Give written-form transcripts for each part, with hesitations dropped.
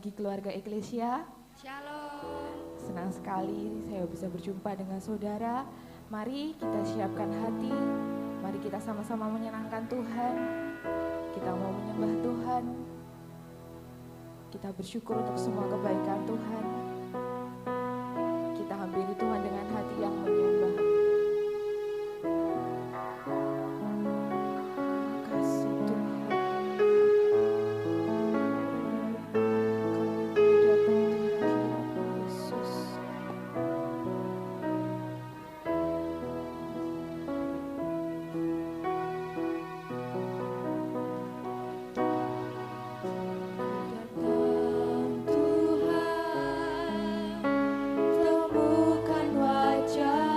pagi keluarga Eklesia. Shalom. Senang sekali saya bisa berjumpa dengan saudara. Mari kita siapkan hati, mari kita sama-sama menyenangkan Tuhan. Kita mau menyembah Tuhan. Kita bersyukur untuk semua kebaikan Tuhan. Kita hampiri Tuhan dengan hati yang menyembah. Temukan wajah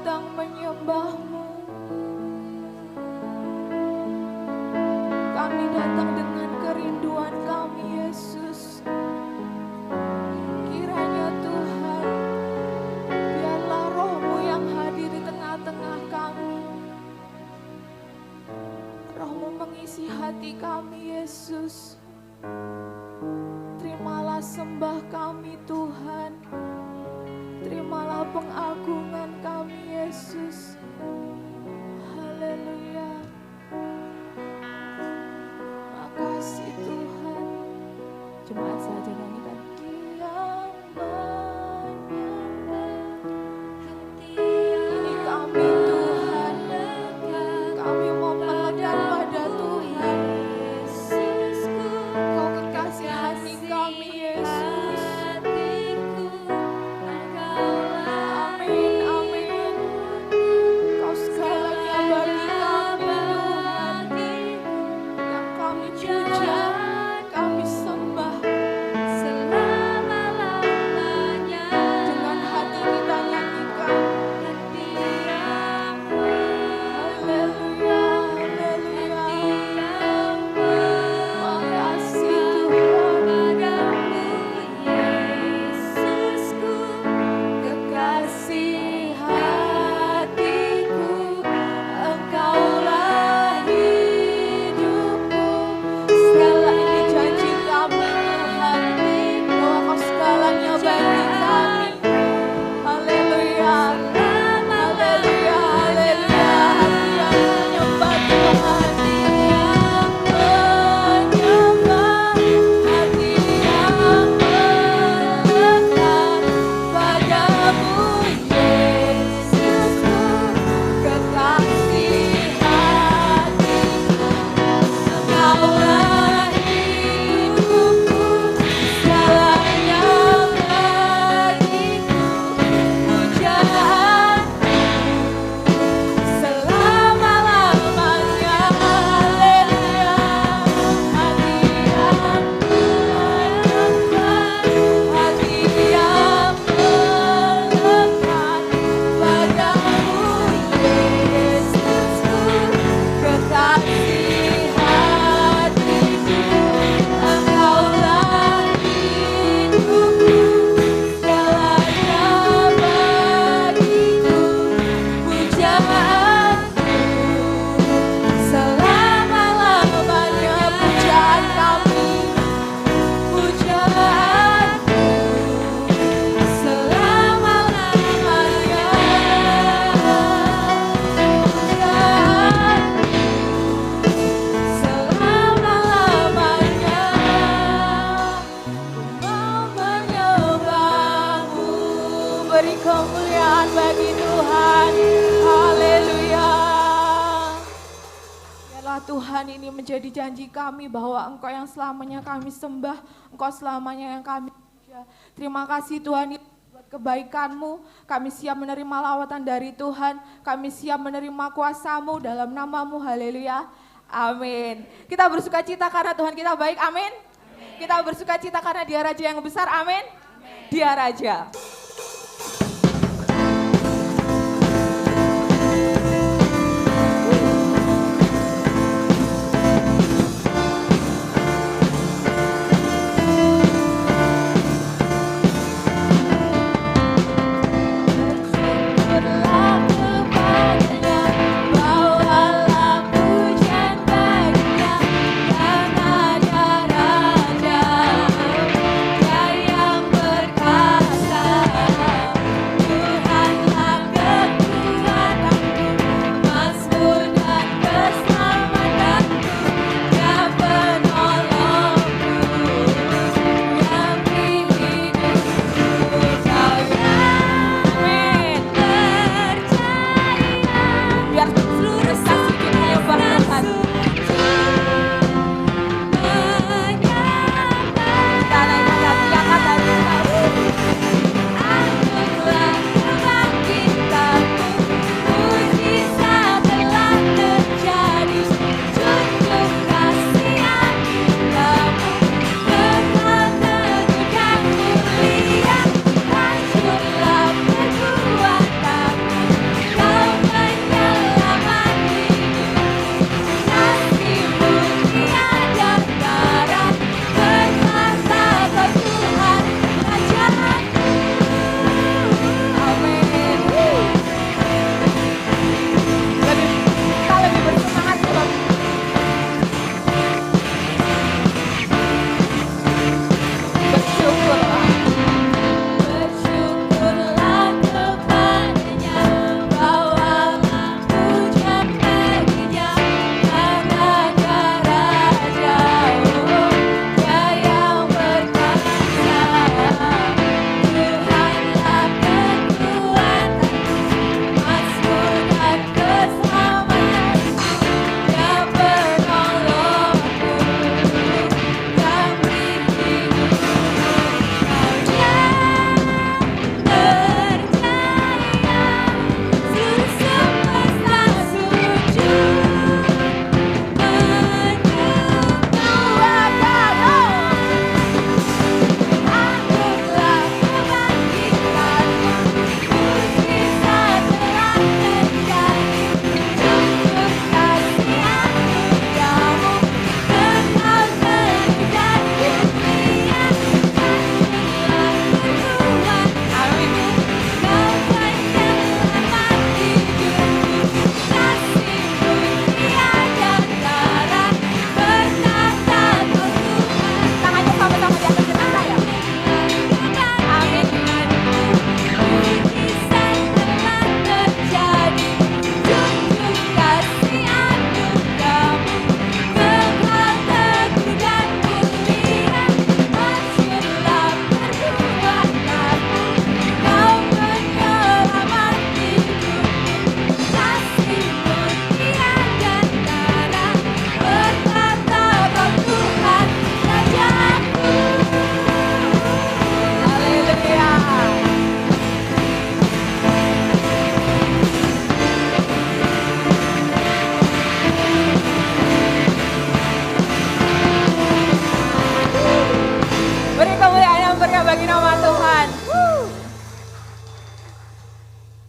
datang menyembah-Mu. Kami datang dengan kerinduan kami, Yesus. Kiranya Tuhan, biarlah Roh-Mu yang hadir di tengah-tengah kami. Roh-Mu mengisi hati kami, Yesus. Terimalah sembah kami, Tuhan. Terimalah pengagungan kami, Yesus. Haleluya. Makasih Tuhan. Jemaat saja nyanyikan. Yang menyembah ini kami, Tuhan. Kami mau melekat pada Tuhan. Kau kekasih hati kami, Yesus. Amin, amin. Kau segalanya bagi kami, Tuhan. Yang kami puja, kami sembah. Dengan hati kita nyanyikan. Haleluya, haleluya. Makasih Tuhan. Kekasih hatiku, Engkaulah hidupku. Segalanya janji kami, Tuhan, bahwa Kau segalanya bagi kami. Haleluya, haleluya, haleluya. Hati yang menyembah Tuhan, yang menyembah, hati yang melekat padamu, Yesusku. Kekasih hatiku, Engkaulah hidupku. Segalanya bagiku, pujaanku selama-lamanya. Haleluya. Hati yang menyembah, hati yang melekat padamu, Yesusku. Kekasih hatiku, Engkaulah hidupku. Segalanya bagiku, pujaanku selama-lamanya. Pujaan kami, pujaanku selama-lamanya. Selama-lamanya mau menyembah-Mu. Beri kemuliaan bagi Tuhan. Haleluya. Biarlah Tuhan ini menjadi janji kami bahwa Engkau yang selamanya kami sembah, Engkau selamanya yang kami puja. Terima kasih Tuhan buat kebaikan-Mu. Kami siap menerima lawatan dari Tuhan. Kami siap menerima kuasa-Mu dalam nama-Mu. Haleluya. Amin. Kita bersuka cita karena Tuhan kita baik. Amin. Kita bersuka cita karena Dia Raja yang besar. Amin. Dia Raja. Bersyukurlah kepadanya, bawalah pujian baginya, karena Dia Raja, Dia yang berkuasa.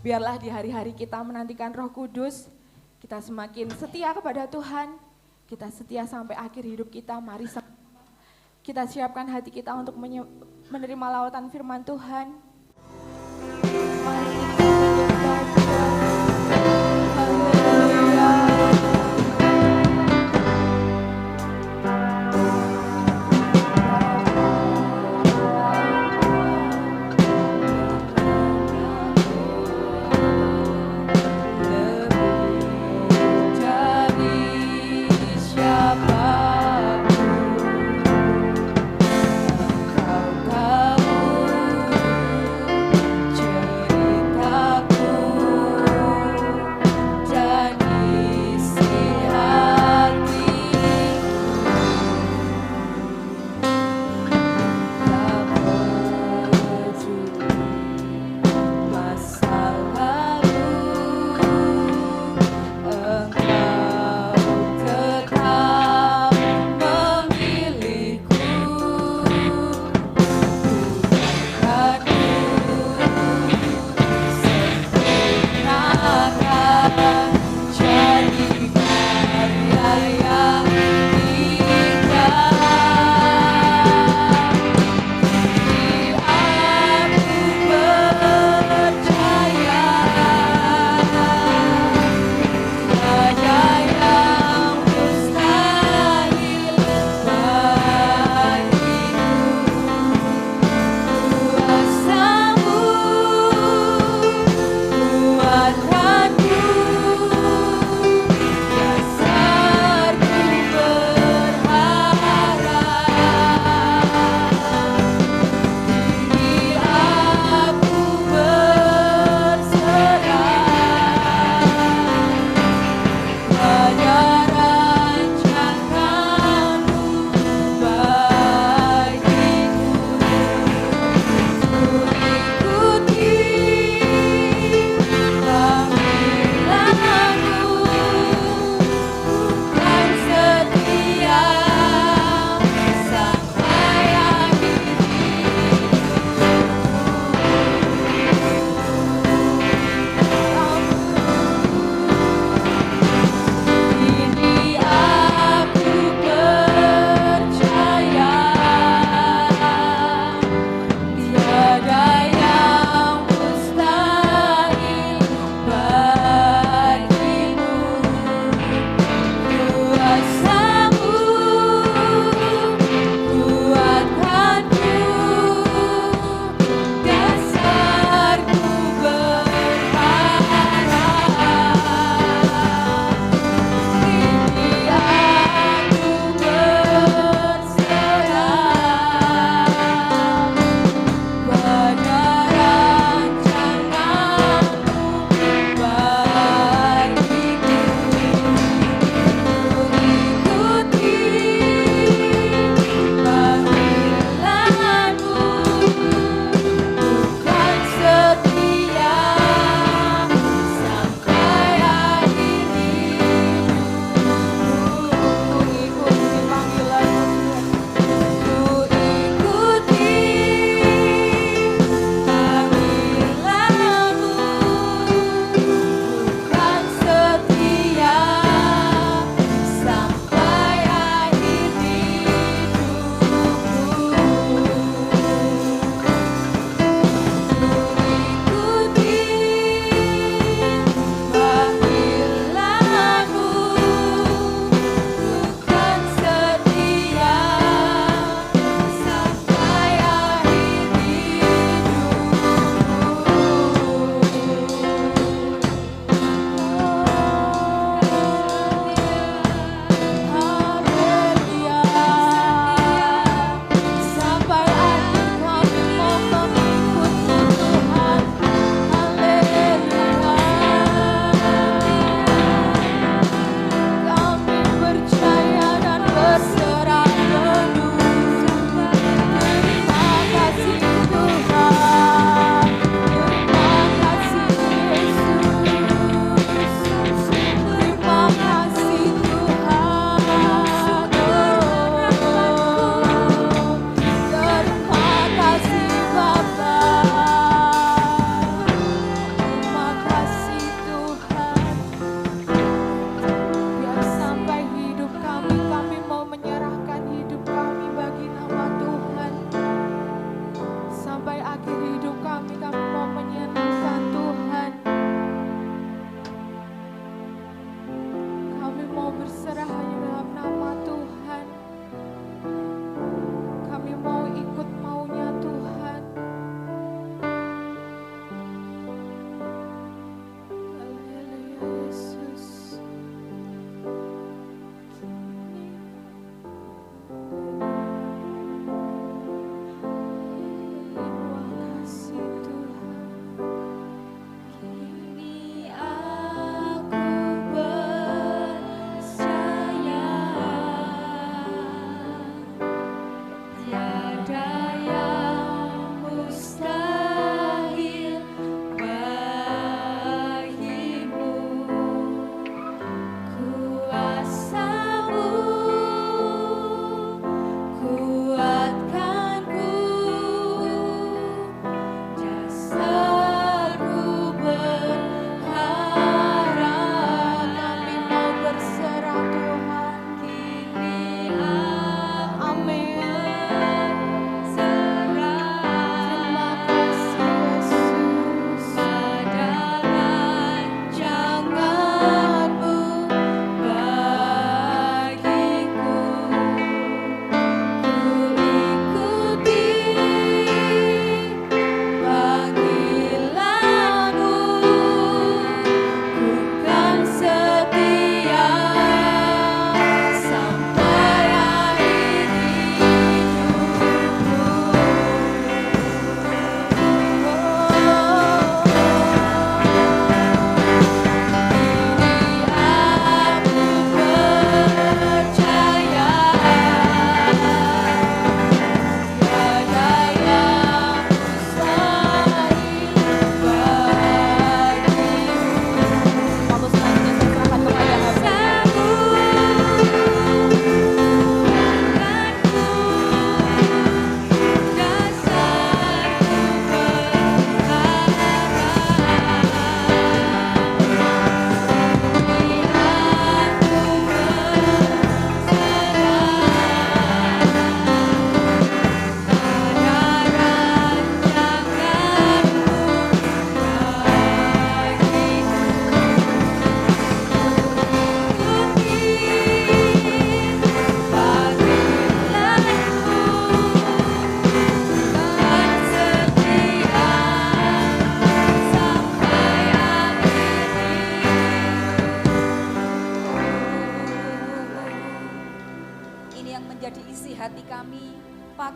Biarlah di hari-hari kita menantikan Roh Kudus, kita semakin setia kepada Tuhan, kita setia sampai akhir hidup kita. Mari kita siapkan hati kita untuk menerima lawatan firman Tuhan. Mari kita menyembah Dia. Haleluya. Cerita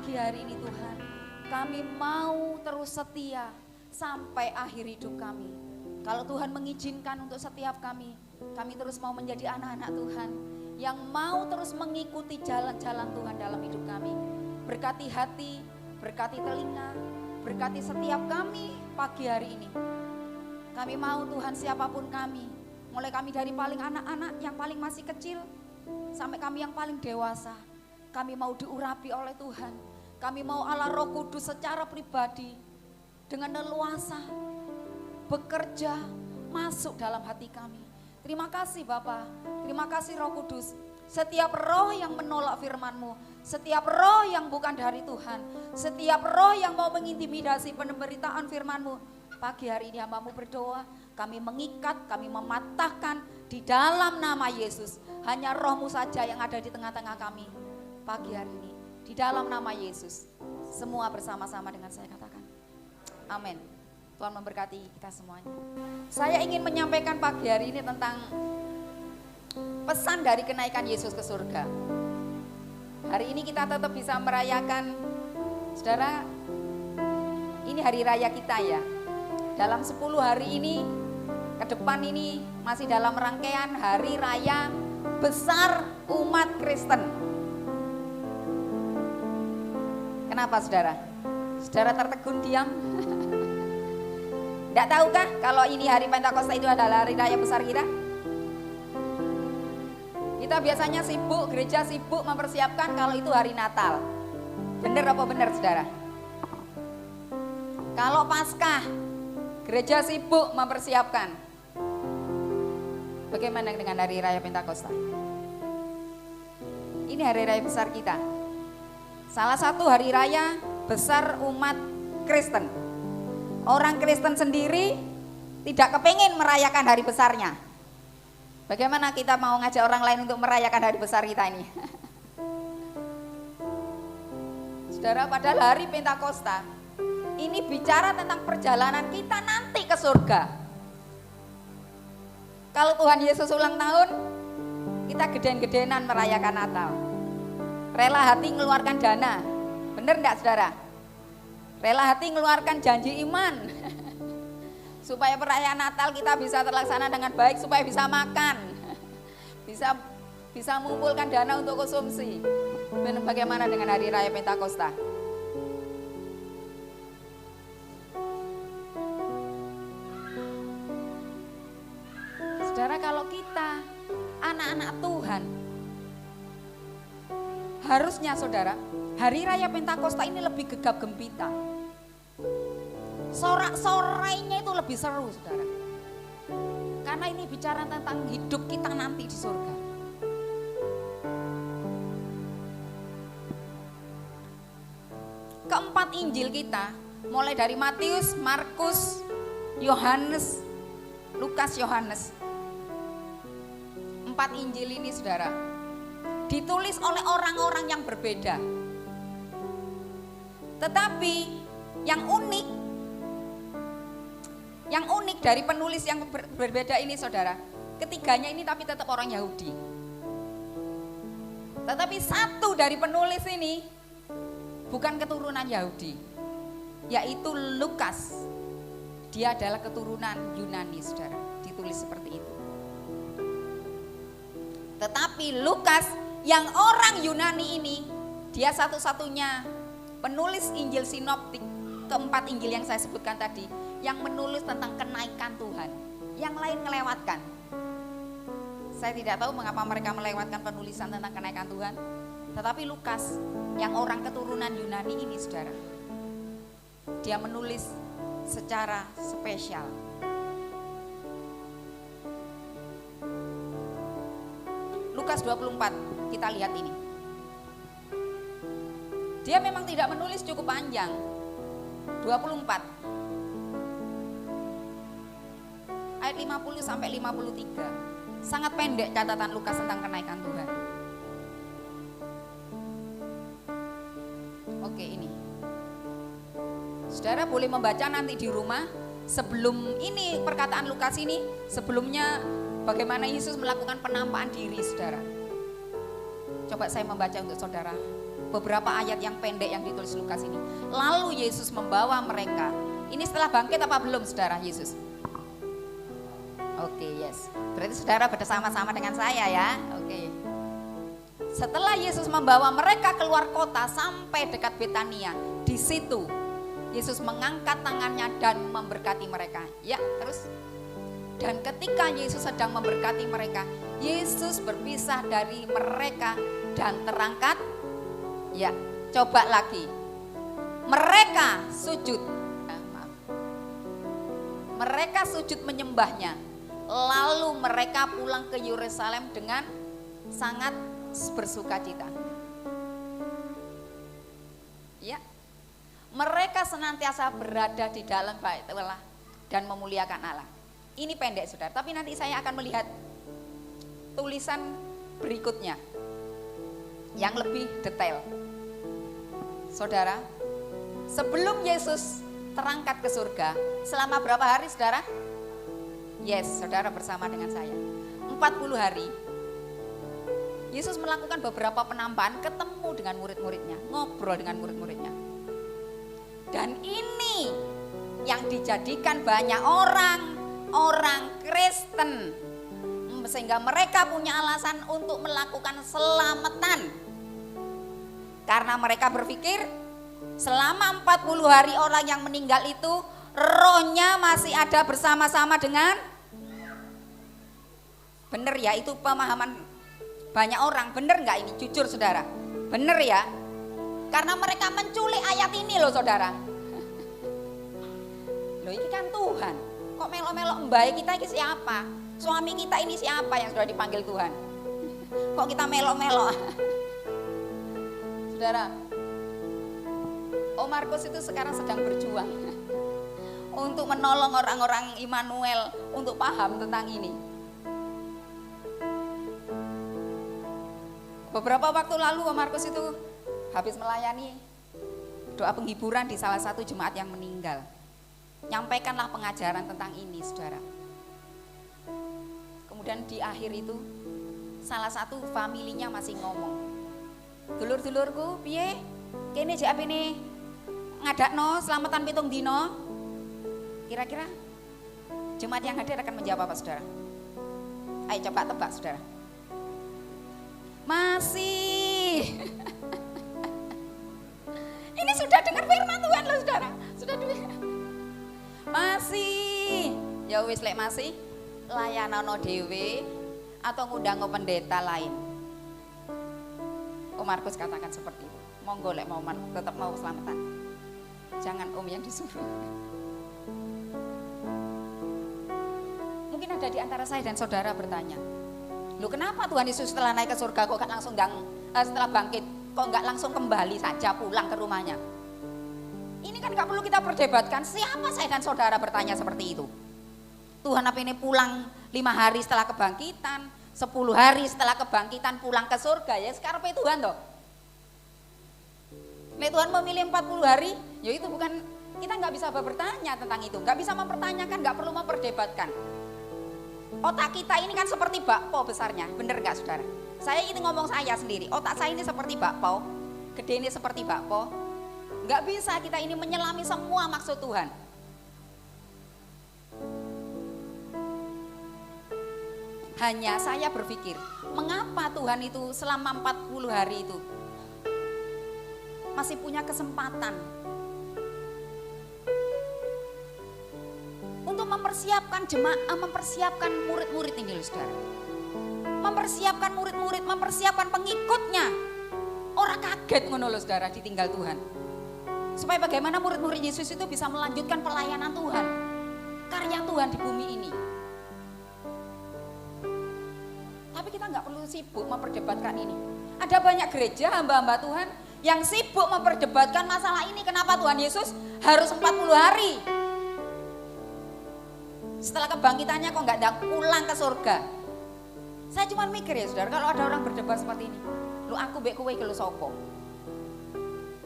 pagi hari ini Tuhan, kami mau terus setia sampai akhir hidup kami. Kalau Tuhan mengizinkan untuk setiap kami terus mau menjadi anak-anak Tuhan yang mau terus mengikuti jalan-jalan Tuhan dalam hidup kami. Berkati hati, berkati telinga, berkati setiap kami pagi hari ini. Kami mau Tuhan siapapun kami, mulai kami dari paling anak-anak yang paling masih kecil sampai kami yang paling dewasa, kami mau diurapi oleh Tuhan. Kami mau Allah Roh Kudus secara pribadi dengan leluasa bekerja masuk dalam hati kami. Terima kasih Bapa, terima kasih Roh Kudus. Setiap roh yang menolak firman-Mu, setiap roh yang bukan dari Tuhan, setiap roh yang mau mengintimidasi pemberitaan firman-Mu, pagi hari ini hamba-Mu berdoa, kami mengikat, kami mematahkan di dalam nama Yesus. Hanya Roh-Mu saja yang ada di tengah-tengah kami pagi hari ini. Di dalam nama Yesus, semua bersama-sama dengan saya katakan, amin. Tuhan memberkati kita semuanya. Saya ingin menyampaikan pagi hari ini tentang pesan dari kenaikan Yesus ke surga. Hari ini kita tetap bisa merayakan, saudara, ini hari raya kita ya. Dalam 10 hari ini, ke depan ini masih dalam rangkaian hari raya besar umat Kristen. Kenapa saudara? Saudara tertegun diam? Tidak tahukah kalau ini hari Pentakosta itu adalah hari raya besar kita? Kita biasanya sibuk, gereja sibuk mempersiapkan kalau itu hari Natal. Benar apa benar saudara? Kalau Paskah, gereja sibuk mempersiapkan. Bagaimana dengan hari raya Pentakosta? Ini hari raya besar kita. Salah satu hari raya besar umat Kristen. Orang Kristen sendiri tidak kepingin merayakan hari besarnya. Bagaimana kita mau ngajak orang lain untuk merayakan hari besar kita ini? Saudara, padahal hari Pentakosta ini bicara tentang perjalanan kita nanti ke surga. Kalau Tuhan Yesus ulang tahun, kita geden-gedenan merayakan Natal. Rela hati mengeluarkan dana, benar enggak saudara? Rela hati mengeluarkan janji iman supaya perayaan Natal kita bisa terlaksana dengan baik, supaya bisa makan, bisa mengumpulkan dana untuk konsumsi. Bagaimana dengan hari raya Pentakosta? Saudara, kalau kita anak-anak Tuhan, harusnya saudara, hari raya Pentakosta ini lebih gegap gempita. Sorak-sorainya itu lebih seru saudara. Karena ini bicara tentang hidup kita nanti di surga. Keempat Injil kita, mulai dari Matius, Markus, Yohanes, Lukas, Yohanes. 4 Injil ini saudara, ditulis oleh orang-orang yang berbeda. Tetapi yang unik dari penulis yang berbeda ini saudara, ketiganya ini tapi tetap orang Yahudi. Tetapi satu dari penulis ini bukan keturunan Yahudi, yaitu Lukas. Dia adalah keturunan Yunani saudara, ditulis seperti itu. Tetapi Lukas yang orang Yunani ini, dia satu-satunya penulis Injil sinoptik, keempat Injil yang saya sebutkan tadi, yang menulis tentang kenaikan Tuhan. Yang lain melewatkan. Saya tidak tahu mengapa mereka melewatkan penulisan tentang kenaikan Tuhan. Tetapi Lukas yang orang keturunan Yunani ini saudara, dia menulis secara spesial. Lukas 24, kita lihat ini. Dia memang tidak menulis cukup panjang. 24 ayat 50 sampai 53. Sangat pendek catatan Lukas tentang kenaikan Tuhan. Oke, ini. Saudara boleh membaca nanti di rumah. Sebelum ini perkataan Lukas ini, sebelumnya bagaimana Yesus melakukan penampakan diri saudara. Coba saya membaca untuk saudara beberapa ayat yang pendek yang ditulis Lukas ini. Lalu Yesus membawa mereka. Ini setelah bangkit apa belum saudara Yesus? Oke, yes. Berarti saudara bersama-sama dengan saya ya. Oke. Setelah Yesus membawa mereka keluar kota sampai dekat Betania, di situ Yesus mengangkat tangannya dan memberkati mereka. Ya, terus. Dan ketika Yesus sedang memberkati mereka, Yesus berpisah dari mereka dan terangkat. Ya, coba lagi. Mereka sujud. Mereka sujud menyembahnya. Lalu mereka pulang ke Yerusalem dengan sangat bersukacita. Ya. Mereka senantiasa berada di dalam bait Allah dan memuliakan Allah. Ini pendek saudara, tapi nanti saya akan melihat tulisan berikutnya yang lebih detail. Saudara, sebelum Yesus terangkat ke surga, selama berapa hari saudara? Yes, saudara bersama dengan saya. 40 hari. Yesus melakukan beberapa penambahan, ketemu dengan murid-muridnya, ngobrol dengan murid-muridnya. Dan ini yang dijadikan banyak orang Kristen, sehingga mereka punya alasan untuk melakukan selamatan. Karena mereka berpikir selama 40 hari orang yang meninggal itu rohnya masih ada bersama-sama dengan, bener ya, itu pemahaman banyak orang, bener nggak ini, jujur saudara, bener ya, karena mereka menculik ayat ini loh saudara. Loh ini kan Tuhan, kok melok-melok mbae kita ini siapa, suami kita ini siapa yang sudah dipanggil Tuhan, kok kita melok-melok. Saudara, Om Markus itu sekarang sedang berjuang untuk menolong orang-orang Immanuel untuk paham tentang ini. Beberapa waktu lalu Om Markus itu habis melayani doa penghiburan di salah satu jemaat yang meninggal. Nyampaikanlah pengajaran tentang ini, saudara. Kemudian di akhir itu salah satu familinya masih ngomong, dulur-dulurku piye kene jek apene ngadakno selamatan 7 dino. Kira-kira jemaat yang hadir akan menjawab apa saudara? Ayo coba tebak saudara. Masih. Ini sudah dengar firman Tuhan loh saudara. Sudah dengar. Masih. Ya wis lek masih layanano dhewe atau ngundang pendeta lain. Om Markus katakan seperti itu. Monggo lek mau tetap mau selamatan. Jangan Om yang disuruh. Mungkin ada di antara saya dan saudara bertanya, loh kenapa Tuhan Yesus setelah naik ke surga kok langsung setelah bangkit kok nggak langsung kembali saja pulang ke rumahnya? Ini kan nggak perlu kita perdebatkan. Siapa saya dan saudara bertanya seperti itu? Tuhan apa ini pulang 5 hari setelah kebangkitan, 10 hari setelah kebangkitan pulang ke surga, ya sekarang apa Tuhan toh? Nek Tuhan memilih 40 hari, ya itu bukan, kita nggak bisa bertanya tentang itu, nggak bisa mempertanyakan, nggak perlu memperdebatkan. Otak kita ini kan seperti bakpo besarnya, bener nggak saudara? Saya ini ngomong saya sendiri, otak saya ini seperti bakpo, gede ini seperti bakpo. Nggak bisa kita ini menyelami semua maksud Tuhan. Hanya saya berpikir, mengapa Tuhan itu selama 40 hari itu masih punya kesempatan untuk mempersiapkan jemaah, mempersiapkan murid-murid ini loh saudara. Mempersiapkan murid-murid, mempersiapkan pengikutnya. Orang kaget ngono loh saudara ditinggal Tuhan. Supaya bagaimana murid-murid Yesus itu bisa melanjutkan pelayanan Tuhan, karya Tuhan di bumi ini. Tapi kita nggak perlu sibuk memperdebatkan ini. Ada banyak gereja hamba-hamba Tuhan yang sibuk memperdebatkan masalah ini. Kenapa Tuhan Yesus harus 40 hari? Setelah kebangkitannya kok nggak pulang ke surga? Saya cuma mikir ya saudara, kalau ada orang berdebat seperti ini, lu aku mbek kowe iki lho sapa?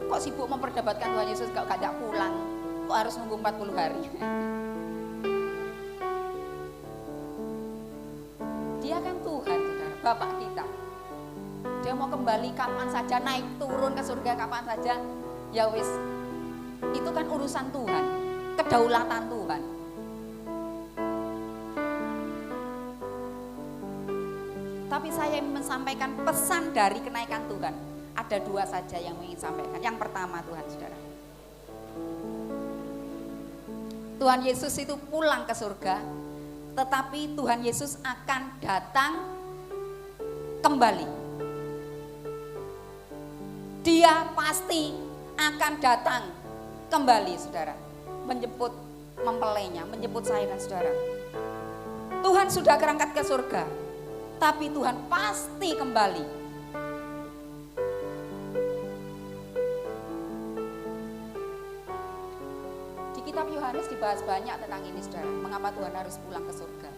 Kok sibuk memperdebatkan Tuhan Yesus kok gak pulang? Kok harus nunggu 40 hari? Dia kan Tuhan, saudara, Bapak kita. Dia mau mau kembali kapan saja, naik turun ke surga kapan saja, ya wis, itu kan urusan Tuhan, kedaulatan Tuhan. Tapi saya ingin menyampaikan pesan dari kenaikan Tuhan. Ada dua saja yang ingin sampaikan. Yang pertama, Tuhan, saudara, Tuhan Yesus itu pulang ke surga, tetapi Tuhan Yesus akan datang kembali. Dia pasti akan datang kembali, saudara, menjemput mempelainya, menjemput saya dan saudara. Tuhan sudah berangkat ke surga, tapi Tuhan pasti kembali. Di kitab Yohanes dibahas banyak tentang ini, saudara, mengapa Tuhan harus pulang ke surga.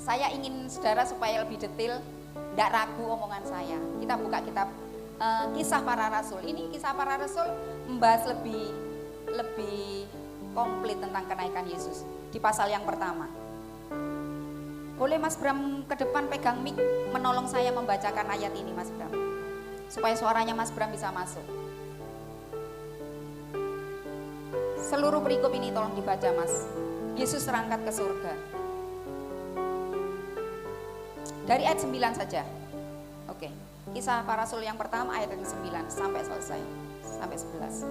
Saya ingin saudara supaya lebih detail, tidak ragu omongan saya. Kita buka kitab Kisah Para Rasul. Ini Kisah Para Rasul membahas lebih komplit tentang kenaikan Yesus di pasal yang pertama. Boleh Mas Bram ke depan pegang mic menolong saya membacakan ayat ini, Mas Bram, supaya suaranya Mas Bram bisa masuk. Seluruh perikop ini tolong dibaca, Mas. Yesus terangkat ke surga. Dari ayat 9 saja. Oke. Kisah Para Rasul yang pertama ayat yang 9 sampai selesai. Sampai 11.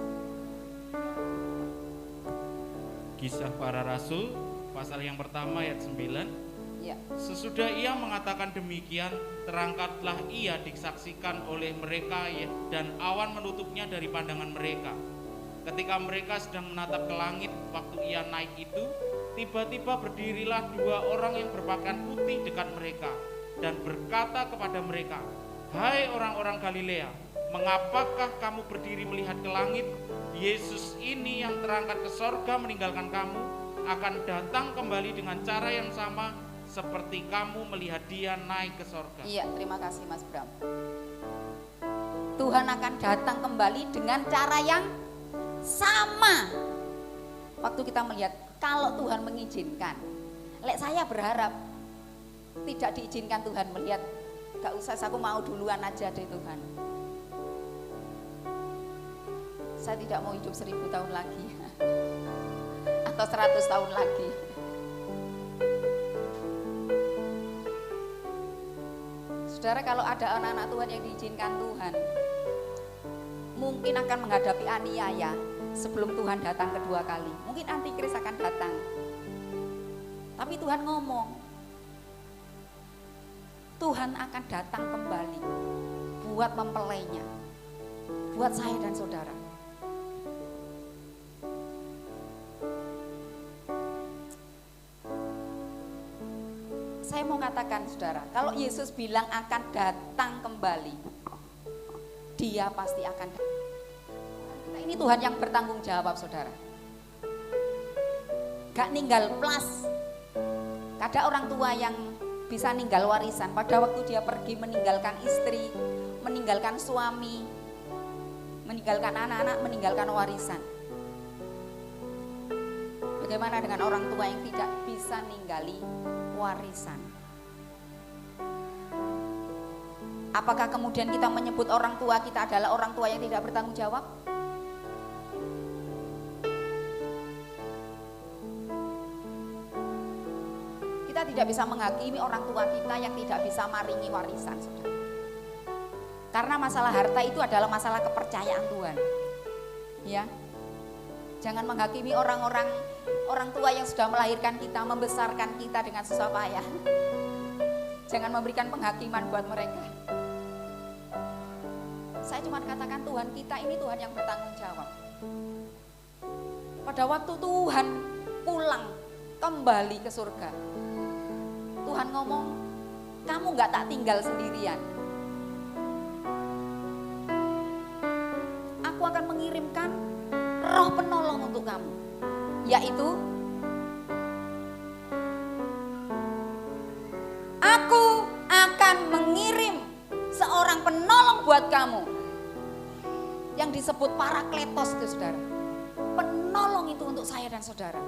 Kisah Para Rasul pasal yang pertama ayat 9. Ya. Sesudah ia mengatakan demikian, terangkatlah ia disaksikan oleh mereka dan awan menutupnya dari pandangan mereka. Ketika mereka sedang menatap ke langit waktu ia naik itu, tiba-tiba berdirilah dua orang yang berpakaian putih dekat mereka dan berkata kepada mereka, "Hai orang-orang Galilea, mengapakah kamu berdiri melihat ke langit? Yesus ini yang terangkat ke sorga meninggalkan kamu, akan datang kembali dengan cara yang sama seperti kamu melihat dia naik ke sorga." Iya, terima kasih Mas Bram. Tuhan akan datang kembali dengan cara yang sama. Waktu kita melihat, kalau Tuhan mengizinkan, saya berharap tidak diizinkan Tuhan melihat, gak usah, aku mau duluan aja deh Tuhan. Saya tidak mau hidup 1000 tahun lagi atau 100 tahun lagi. Saudara, kalau ada anak-anak Tuhan yang diizinkan Tuhan, mungkin akan menghadapi aniaya sebelum Tuhan datang kedua kali. Mungkin antikris akan datang. Tapi Tuhan ngomong, Tuhan akan datang kembali buat mempelainya, buat saya dan saudara. Saya mau katakan saudara, kalau Yesus bilang akan datang kembali, dia pasti akan datang. Ini Tuhan yang bertanggung jawab, saudara. Gak ninggal plus. Ada orang tua yang bisa ninggal warisan pada waktu dia pergi meninggalkan istri, meninggalkan suami, meninggalkan anak-anak, meninggalkan warisan. Bagaimana dengan orang tua yang tidak bisa ninggali warisan? Apakah kemudian kita menyebut orang tua kita adalah orang tua yang tidak bertanggung jawab? Kita tidak bisa menghakimi orang tua kita yang tidak bisa maringi warisan, saudara. Karena masalah harta itu adalah masalah kepercayaan Tuhan. Ya. Jangan menghakimi orang tua yang sudah melahirkan kita, membesarkan kita dengan susah payah. Jangan memberikan penghakiman buat mereka. Saya cuma katakan Tuhan kita ini Tuhan yang bertanggung jawab. Pada waktu Tuhan pulang kembali ke surga, Tuhan ngomong, kamu gak tak tinggal sendirian. Aku akan mengirimkan roh penolong untuk kamu, yaitu aku akan mengirim seorang penolong buat kamu yang disebut Parakletos itu, saudara. Penolong itu untuk saya dan saudara.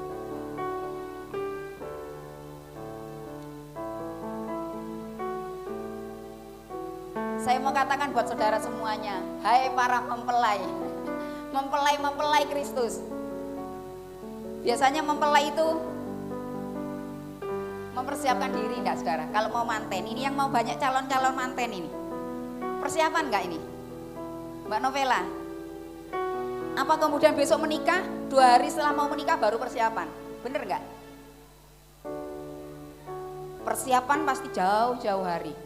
Saya mau katakan buat saudara semuanya, hai para mempelai, mempelai Kristus. Biasanya mempelai itu mempersiapkan diri enggak saudara? Kalau mau manten, ini yang mau banyak calon-calon manten ini. Persiapan enggak ini? Mbak Novela, apa kemudian besok menikah, 2 hari setelah mau menikah baru persiapan? Bener enggak? Persiapan pasti jauh-jauh hari.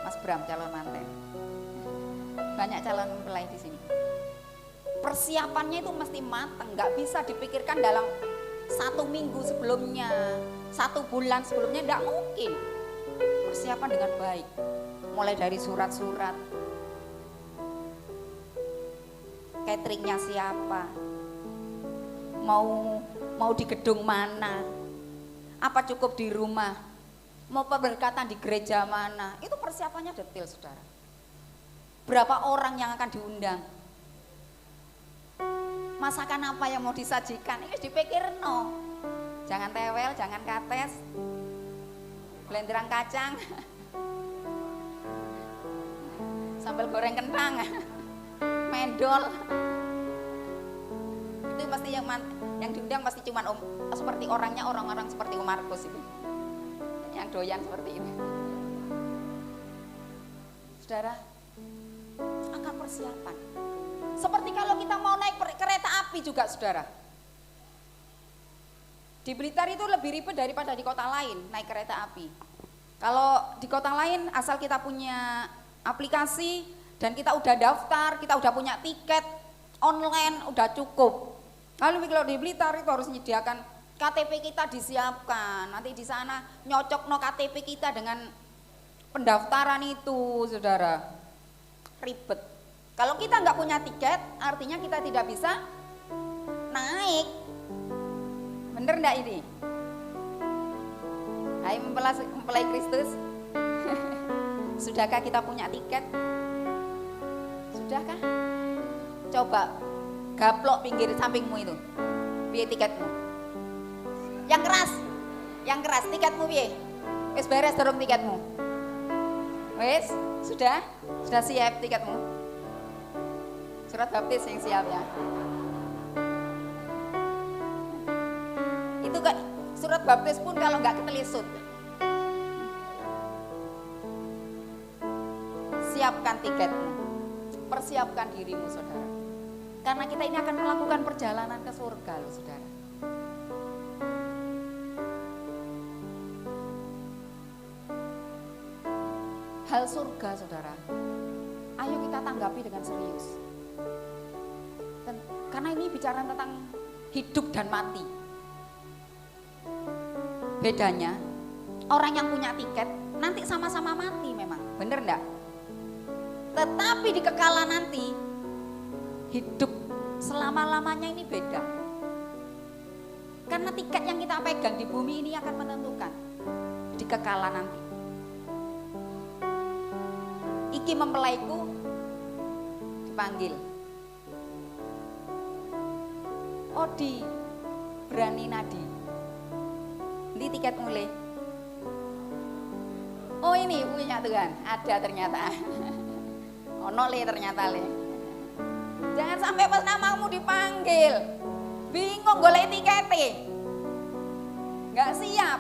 Mas Bram calon manten. Banyak calon mempelai di sini. Persiapannya itu mesti matang, nggak bisa dipikirkan dalam 1 minggu sebelumnya, 1 bulan sebelumnya, nggak mungkin. Persiapan dengan baik, mulai dari surat-surat, cateringnya siapa, mau di gedung mana, apa cukup di rumah, mau pemberkatan di gereja mana, itu persiapannya detail saudara. Berapa orang yang akan diundang, masakan apa yang mau disajikan, ini dipikir no. Jangan tewel, jangan kates, belendrang kacang, sambal goreng kentang, mendol. Itu pasti yang diundang pasti cuma seperti orang-orang seperti Om Markus itu, yang doyan seperti ini. Saudara, akan persiapan. Seperti kalau kita mau naik kereta api juga saudara. Di Blitar itu lebih ribet daripada di kota lain naik kereta api. Kalau di kota lain asal kita punya aplikasi dan kita udah daftar, kita udah punya tiket online udah cukup. Lalu kalau di Blitar itu harus menyediakan KTP kita disiapkan. Nanti di sana nyocok no KTP kita dengan pendaftaran itu saudara. Ribet. Kalau kita nggak punya tiket, artinya kita tidak bisa naik. Bener nggak ini? Hai mempelai Kristus, sudahkah kita punya tiket? Sudahkah? Coba gaplok pinggir sampingmu itu, piye tiketmu? Yang keras tiketmu piye? Wis beres dorong tiketmu? Wis, sudah siap tiketmu? Surat baptis yang siap ya. Itu kan surat baptis pun kalau nggak ketelisut. Siapkan tiketmu, persiapkan dirimu saudara. Karena kita ini akan melakukan perjalanan ke surga loh saudara. Hal surga saudara, ayo kita tanggapi dengan serius. Karena ini bicara tentang hidup dan mati. Bedanya, orang yang punya tiket nanti sama-sama mati memang, bener enggak? Tetapi di kekalan nanti, hidup selama-lamanya ini beda. Karena tiket yang kita pegang di bumi ini akan menentukan di kekalan nanti. Iki mempelaiku dipanggil. Odi berani nadi. Di tiket mulai. Oh ini punya Tuhan, ada ternyata. Ono le ternyata le. Jangan sampai pas namamu dipanggil, bingung golek tiketnya, nggak siap.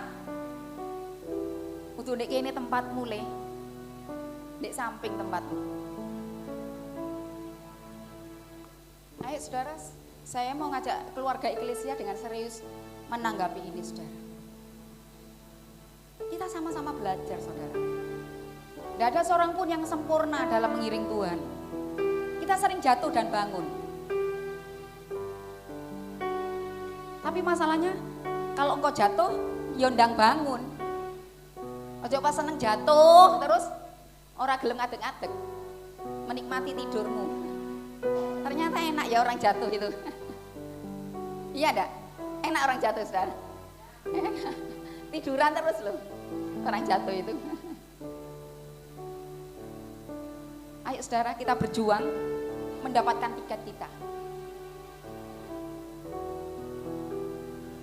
Kudu nek kene tempatmu le, nek samping tempatmu. Ayo saudara, saya mau ngajak keluarga Eklesia dengan serius menanggapi ini saudara. Kita sama-sama belajar saudara. Tidak ada seorang pun yang sempurna dalam mengiring Tuhan. Kita sering jatuh dan bangun. Tapi masalahnya kalau engkau jatuh, ya ndang bangun. Ojo pas seneng jatuh terus ora gelem ngadeg-ngadeg. Menikmati tidurmu. Ternyata enak ya orang jatuh itu. Iya enggak? Enak orang jatuh saudara. Tiduran terus loh orang jatuh itu. Ayo saudara kita berjuang mendapatkan tiket kita.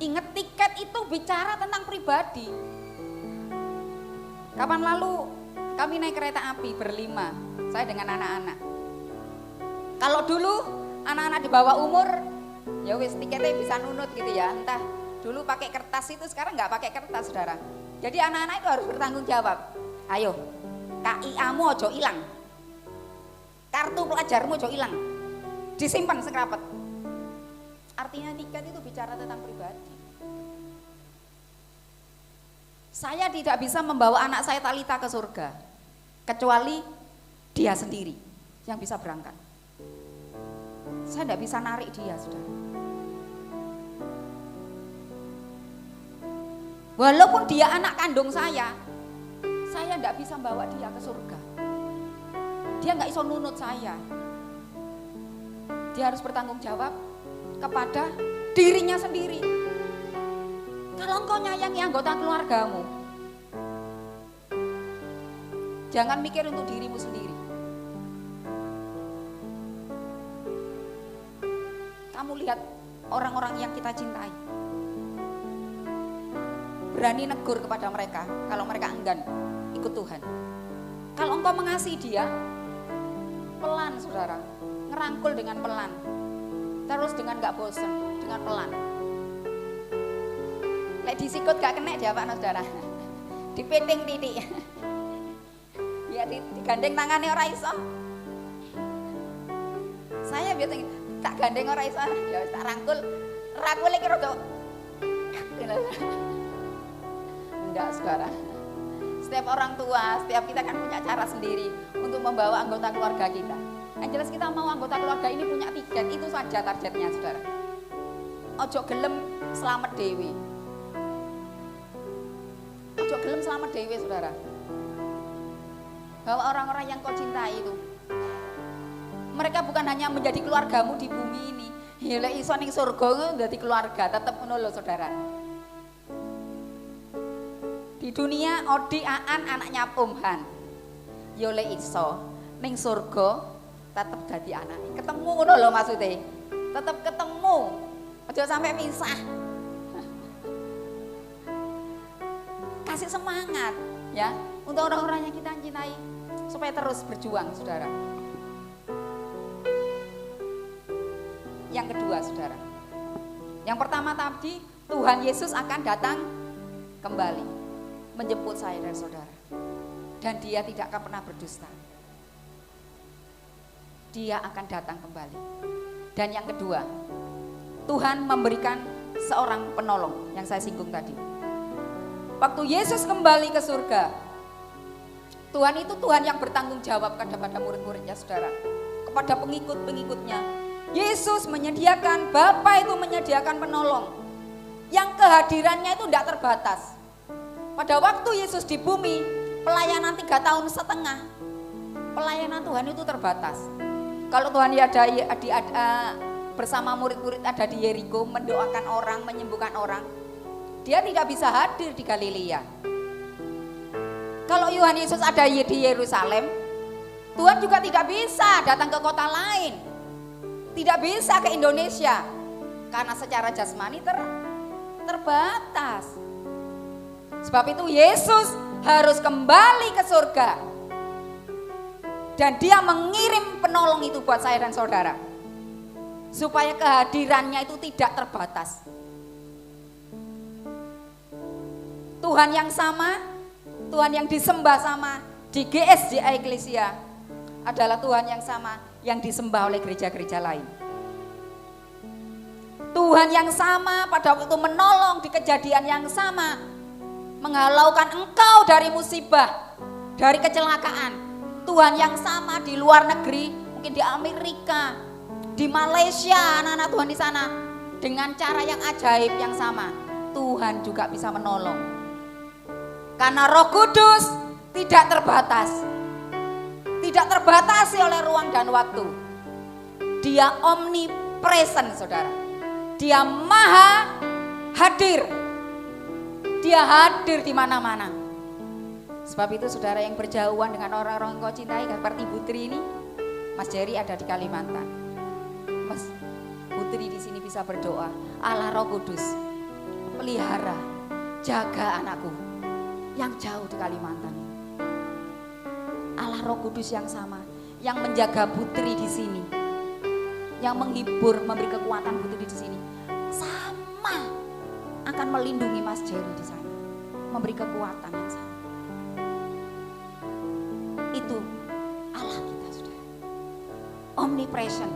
Ingat tiket itu bicara tentang pribadi. Kapan lalu kami naik kereta api berlima, saya dengan anak-anak. Kalau dulu anak-anak di bawah umur, ya wis tiketnya bisa nunut gitu ya. Entah dulu pakai kertas itu, sekarang nggak pakai kertas, saudara. Jadi anak-anak itu harus bertanggung jawab. Ayo, KIA-mu ojo hilang, kartu pelajarmu ojo hilang, disimpan sekerapet. Artinya tiket itu bicara tentang pribadi. Saya tidak bisa membawa anak saya Talita ke surga, kecuali dia sendiri yang bisa berangkat. Saya tidak bisa narik dia, saudara. Walaupun dia anak kandung saya tidak bisa bawa dia ke surga. Dia nggak iso nunut saya. Dia harus bertanggung jawab kepada dirinya sendiri. Kalau engkau nyayangi anggota keluargamu, jangan mikir untuk dirimu sendiri. Kamu lihat orang-orang yang kita cintai, berani negur kepada mereka kalau mereka enggan ikut Tuhan. Kalau engkau mengasihi dia, pelan saudara, ngerangkul dengan pelan, terus dengan gak bosen, dengan pelan. Lek disikut gak kena dia Pak saudara, dipeting titik, ya digandeng tangannya orang iso. Saya biasa tak gandeng orang iso, ya tak rangkul lagi rodo. Enggak saudara. Setiap orang tua, setiap kita kan punya cara sendiri untuk membawa anggota keluarga kita. Yang jelas kita mau anggota keluarga ini punya tiket, itu saja targetnya saudara. Ojo gelem selamat dewi. Ojo gelem selamat dewi saudara. Bahwa orang-orang yang kau cintai itu, mereka bukan hanya menjadi keluargamu di bumi ini. Lek iso ning surga dadi keluarga, tetep ngono lho saudara. Di dunia Odi Aan anaknya Pumhan, yo lek iso ning surga tetep dadi anake. Ketemu ngono lho maksudnya. Tetep ketemu. Aja sampai misah. Kasih semangat ya untuk orang-orang yang kita cintai supaya terus berjuang saudara. Yang kedua saudara, yang pertama tadi Tuhan Yesus akan datang kembali menjemput saya dan saudara, dan dia tidak akan pernah berdusta. Dia akan datang kembali. Dan yang kedua, Tuhan memberikan seorang penolong yang saya singgung tadi. Waktu Yesus kembali ke surga, Tuhan itu Tuhan yang bertanggung jawab kepada murid-muridnya saudara, kepada pengikut-pengikutnya. Yesus menyediakan, Bapa itu menyediakan penolong yang kehadirannya itu tidak terbatas. Pada waktu Yesus di bumi, pelayanan 3,5 tahun, pelayanan Tuhan itu terbatas. Kalau Tuhan ada bersama murid-murid ada di Yeriko, mendoakan orang, menyembuhkan orang, dia tidak bisa hadir di Galilea. Kalau Tuhan Yesus ada di Yerusalem, Tuhan juga tidak bisa datang ke kota lain, tidak bisa ke Indonesia, karena secara jasmani terbatas. Sebab itu Yesus harus kembali ke surga, dan dia mengirim penolong itu buat saya dan saudara, supaya kehadirannya itu tidak terbatas. Tuhan yang sama, Tuhan yang disembah sama di GSJ Eklesia adalah Tuhan yang sama yang disembah oleh gereja-gereja lain. Tuhan yang sama pada waktu menolong di kejadian yang sama, menghalaukan engkau dari musibah, dari kecelakaan. Tuhan yang sama di luar negeri, mungkin di Amerika, di Malaysia, anak-anak Tuhan di sana, dengan cara yang ajaib yang sama, Tuhan juga bisa menolong. Karena Roh Kudus tidak terbatas, tidak terbatasi oleh ruang dan waktu. Dia omnipresent saudara, dia maha hadir, dia hadir di mana-mana. Sebab itu saudara yang berjauhan dengan orang-orang yang kau cintai, seperti Putri ini, Mas Jerry ada di Kalimantan, Mas Putri di sini bisa berdoa, Allah Roh Kudus pelihara, jaga anakku yang jauh di Kalimantan. adalah Roh Kudus yang sama, yang menjaga Putri di sini, yang menghibur, memberi kekuatan Putri di sini, sama akan melindungi Mas Jerry di sana, memberi kekuatan yang sama. Itu Allah kita, saudara. Omnipresent,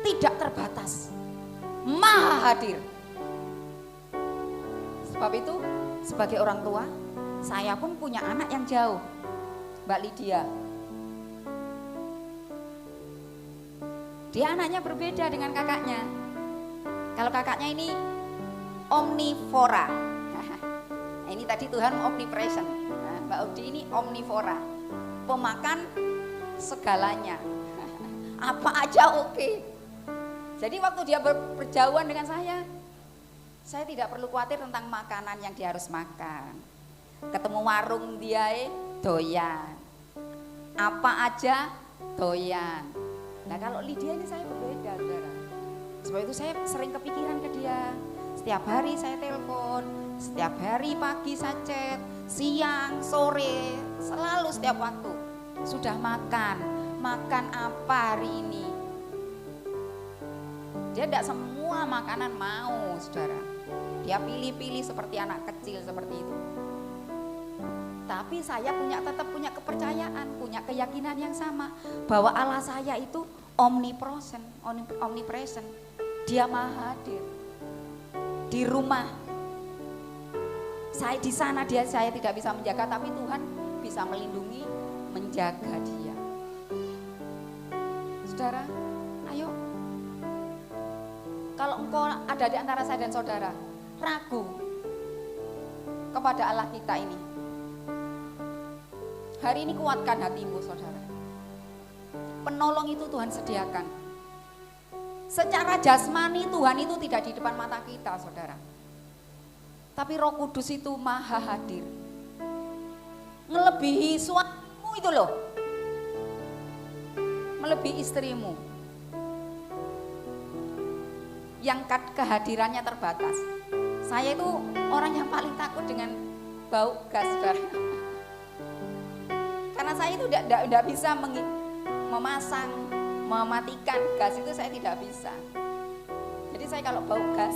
tidak terbatas, maha hadir. Sebab itu sebagai orang tua, saya pun punya anak yang jauh, Mbak Lydia. Dia anaknya berbeda dengan kakaknya. Kalau kakaknya ini omnivora. Ini tadi Tuhan omnipresent. Nah, Mbak Odi ini omnivora, pemakan segalanya. Apa aja oke. Jadi waktu dia berjauhan dengan saya tidak perlu khawatir tentang makanan yang dia harus makan. Ketemu warung dia doyan, apa aja doyan. Nah kalau Lydia ini saya berbeda, saudara. Sebab itu saya sering kepikiran ke dia. Setiap hari saya telepon, setiap hari pagi saya chat, siang, sore, selalu setiap waktu. Sudah makan apa hari ini? Dia tidak semua makanan mau, saudara. Dia pilih-pilih seperti anak kecil seperti itu. Tapi saya tetap punya kepercayaan, punya keyakinan yang sama bahwa Allah saya itu omnipresent. Dia maha hadir di rumah. Saya di sana saya tidak bisa menjaga, tapi Tuhan bisa melindungi, menjaga dia. Saudara, ayo. Kalau engkau ada di antara saya dan saudara ragu kepada Allah kita ini, hari ini kuatkan hatimu, saudara. Penolong itu Tuhan sediakan. Secara jasmani Tuhan itu tidak di depan mata kita, saudara. Tapi Roh Kudus itu maha hadir. Ngelebihi suamimu itu loh. Melebihi istrimu. Yang kehadirannya terbatas. Saya itu orang yang paling takut dengan bau gas, saudara. Karena saya itu tidak bisa memasang, mematikan gas itu saya tidak bisa. Jadi saya kalau bau gas,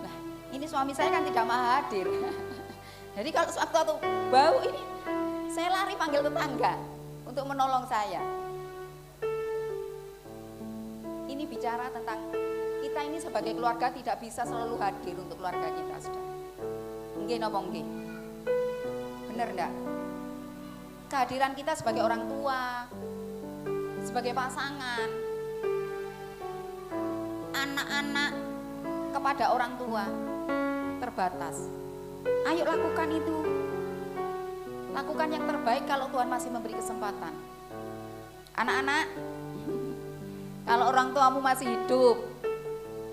nah ini suami saya kan tidak maha hadir. Jadi kalau sewaktu bau ini, saya lari panggil tetangga untuk menolong saya. Ini bicara tentang kita ini sebagai keluarga tidak bisa selalu hadir untuk keluarga kita, saudara. Nggih napa nggih? Bener enggak? Kehadiran kita sebagai orang tua, sebagai pasangan, anak-anak kepada orang tua terbatas. Ayo lakukan itu. Lakukan yang terbaik kalau Tuhan masih memberi kesempatan. Anak-anak, kalau orang tuamu masih hidup,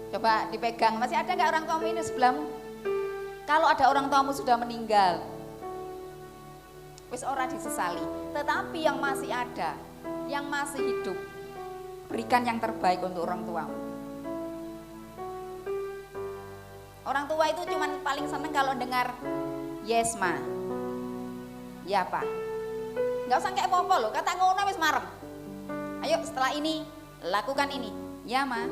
coba dipegang, masih ada nggak orang tuamu ini sebelahmu? Kalau ada orang tuamu sudah meninggal, wis ora disesali. Tetapi yang masih ada, yang masih hidup, berikan yang terbaik untuk orang tuamu. Orang tua itu cuman paling seneng kalau dengar yes ma, ya pak. Nggak usah kayak apa-apa loh, kata ngono wis marem. Ayo setelah ini lakukan ini, ya ma.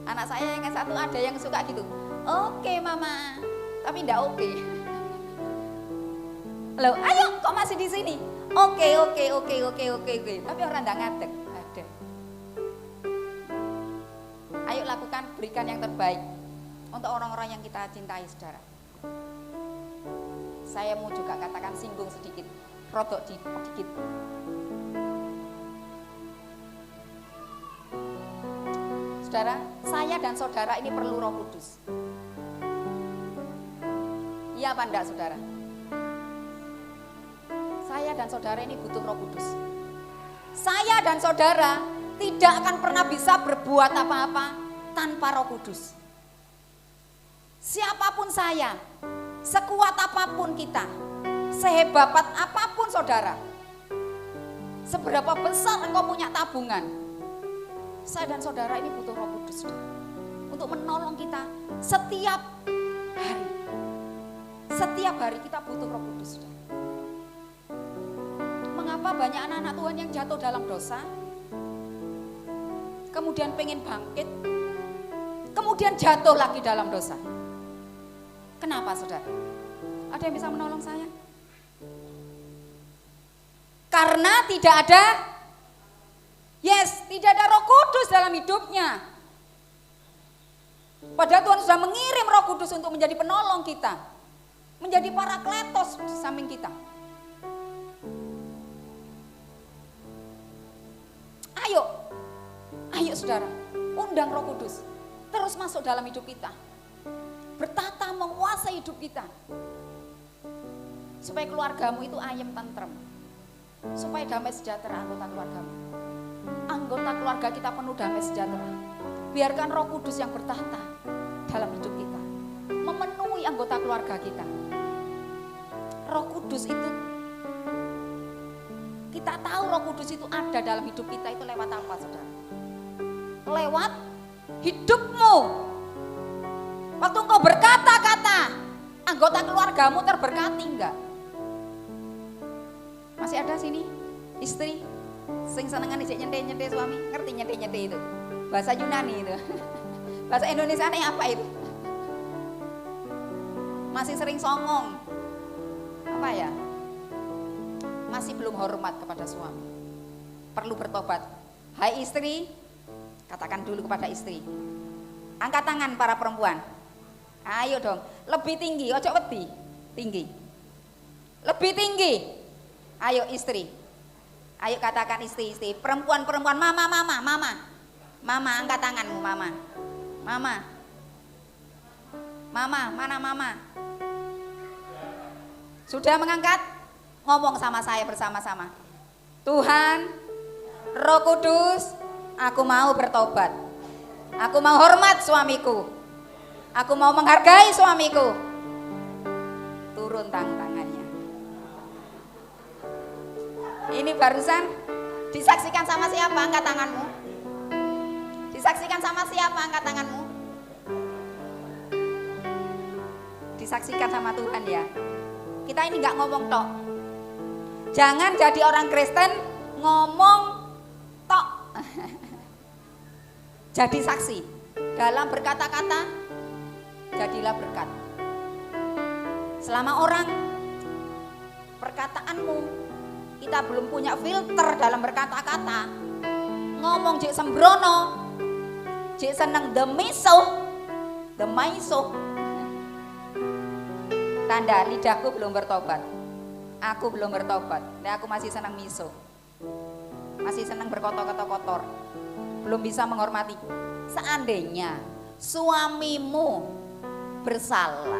Anak saya yang satu ada yang suka gitu, oke mama, tapi enggak oke. Loh, ayo kok masih di sini? Oke, tapi orang enggak ngadeg. Ada. Ayo lakukan, berikan yang terbaik untuk orang-orang yang kita cintai, saudara. Saya mau juga katakan singgung sedikit, rodok dikit. Saudara, saya dan saudara ini perlu Roh Kudus. Iya apa enggak, saudara? Saya dan saudara ini butuh Roh Kudus. Saya dan saudara tidak akan pernah bisa berbuat apa-apa tanpa Roh Kudus. Siapapun saya, sekuat apapun kita, sehebat apapun saudara, seberapa besar engkau punya tabungan, saya dan saudara ini butuh Roh Kudus untuk menolong kita setiap hari. Setiap hari kita butuh Roh Kudus, saudara. Mengapa banyak anak-anak Tuhan yang jatuh dalam dosa, kemudian pengen bangkit, kemudian jatuh lagi dalam dosa? Kenapa, saudara? Ada yang bisa menolong saya? Karena tidak ada Roh Kudus dalam hidupnya. Padahal Tuhan sudah mengirim Roh Kudus untuk menjadi penolong kita, menjadi parakletos di samping kita. Ayo saudara, undang Roh Kudus terus masuk dalam hidup kita, bertata menguasai hidup kita, supaya keluargamu itu ayem tentrem, supaya damai sejahtera anggota keluarga kita penuh damai sejahtera. Biarkan Roh Kudus yang bertata dalam hidup kita, memenuhi anggota keluarga kita. Roh Kudus itu, kita tahu Roh Kudus itu ada dalam hidup kita itu lewat apa, saudara? Lewat hidupmu. Waktu engkau berkata-kata, anggota keluargamu terberkati enggak? Masih ada sini istri sing senengan ijek nyente-nyente suami, ngerti nyente-nyente itu? Bahasa Yunani itu. Bahasa Indonesia ini apa itu? Masih sering songong. Apa ya? Masih belum hormat kepada suami. Perlu bertobat. Hai istri, katakan dulu kepada istri. Angkat tangan para perempuan. Ayo dong, lebih tinggi, ojo wedi. Tinggi. Lebih tinggi. Ayo istri. Ayo katakan istri, perempuan-perempuan, mama, angkat tanganmu, mama. Mana mama? Sudah mengangkat? Ngomong sama saya bersama-sama. Tuhan, Roh Kudus, aku mau bertobat. Aku mau hormat suamiku. Aku mau menghargai suamiku. Turun tangannya. Ini barusan disaksikan sama siapa? Angkat tanganmu. Disaksikan sama siapa? Angkat tanganmu. Disaksikan sama Tuhan ya. Kita ini nggak ngomong tok. Jangan jadi orang Kristen ngomong tok. Jadi saksi. Dalam berkata-kata, jadilah berkat. Selama orang perkataanmu, kita belum punya filter dalam berkata-kata, ngomong jek sembrono, jek seneng demaiso, tanda lidahku belum bertobat. Aku belum bertobat, dan aku masih senang miso, masih senang berkotor-kotor, belum bisa menghormati. Seandainya suamimu bersalah,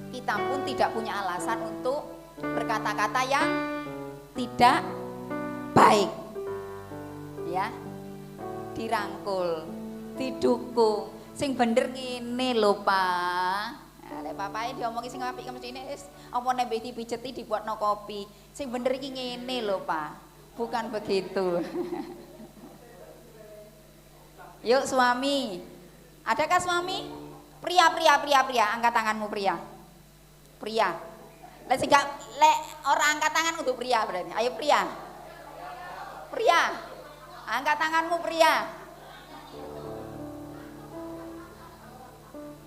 kita pun tidak punya alasan untuk berkata-kata yang tidak baik, ya, dirangkul, didukung, sing bener ngene lho Pak. Lek papae diomongi sing apik mestine wis apa nembe dipijeti dibuatno kopi. Sing bener iki ngene lho, Pak. Bukan begitu. Yuk suami. Adakah suami? Pria, angkat tanganmu pria. Pria. Lek sing gak lek ora angkat tangan untuk pria berarti. Ayo pria. Pria. Angkat tanganmu pria.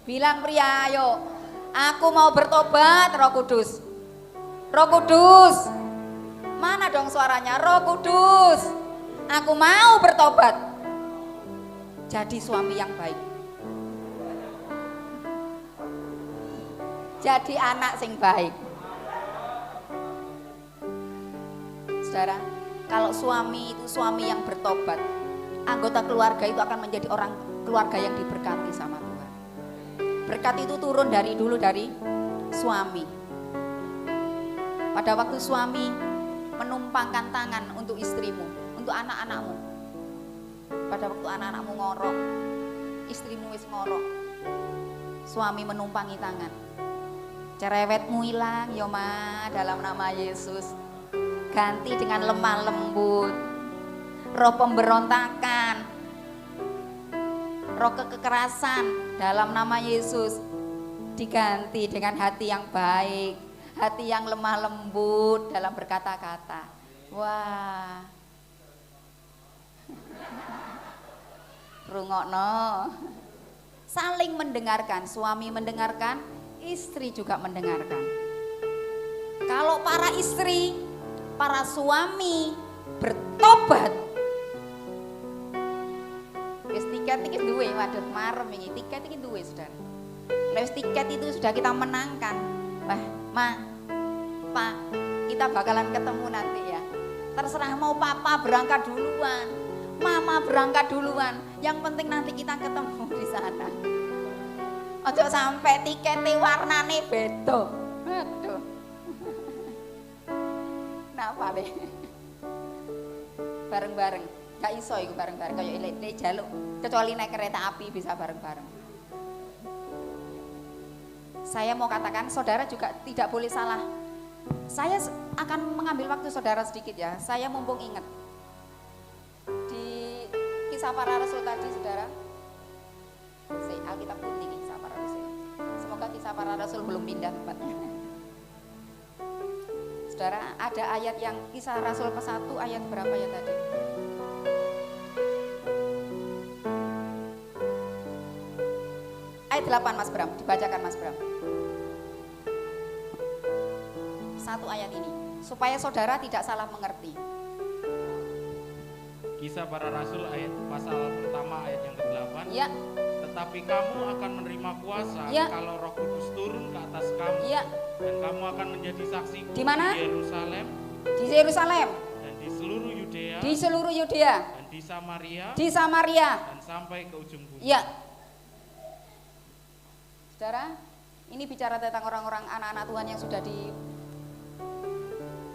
Bilang pria, ayo. Aku mau bertobat, Roh Kudus. Roh Kudus. Mana dong suaranya? Roh Kudus. Aku mau bertobat. Jadi suami yang baik. Jadi anak sing baik. Saudara, kalau suami itu suami yang bertobat, anggota keluarga itu akan menjadi orang keluarga yang diberkati sama Tuhan. Berkat itu turun dari suami. Pada waktu suami menumpangkan tangan untuk istrimu, untuk anak-anakmu. Pada waktu anak-anakmu ngorok, istrimu wis ngorok, suami menumpangi tangan. Cerewetmu hilang, ya Ma, dalam nama Yesus. Ganti dengan lemah lembut. Roh pemberontakan, roh kekerasan dalam nama Yesus diganti dengan hati yang baik, hati yang lemah lembut dalam berkata-kata. Wah, rungokno. Saling mendengarkan, suami mendengarkan, istri juga mendengarkan. Kalau para istri, para suami bertobat, wis tiket iki duwe, waduh marem ini, tiket iki duwe Saudara. Lewis tiket itu sudah kita menangkan. Wah, Ma, Pa, kita bakalan ketemu nanti ya. Terserah mau Papa berangkat duluan, Mama berangkat duluan. Yang penting nanti kita ketemu di sana. Ojo sampai tiketnya warnane beda. Aduh. Napa deh? Bareng-bareng. Gak iso iku bareng-bareng kayak ile jaluk. Kecuali naik kereta api bisa bareng-bareng. Saya mau katakan saudara juga tidak boleh salah. Saya akan mengambil waktu saudara sedikit ya. Saya mumpung ingat di Kisah Para Rasul tadi saudara. Alkitab putih Kisah Para Rasul. Semoga Kisah Para Rasul belum pindah tempatnya. Saudara, ada ayat yang Kisah Rasul ke-1 ayat berapa ya tadi? Ayat 8 Mas Bram, dibacakan Mas Bram. Satu ayat ini, supaya saudara tidak salah mengerti. Kisah Para Rasul ayat pasal pertama ayat yang ke-8. Ya. Tetapi kamu akan menerima kuasa Ya. kalau Roh Kudus turun ke atas kamu. Ya. Dan kamu akan menjadi saksi Di mana? di Yerusalem Di Yerusalem, dan di seluruh Yudea di seluruh Yudea, dan di Samaria di Samaria. dan sampai ke ujung bumi. Ya. Saudara, ini bicara tentang orang-orang anak-anak Tuhan yang sudah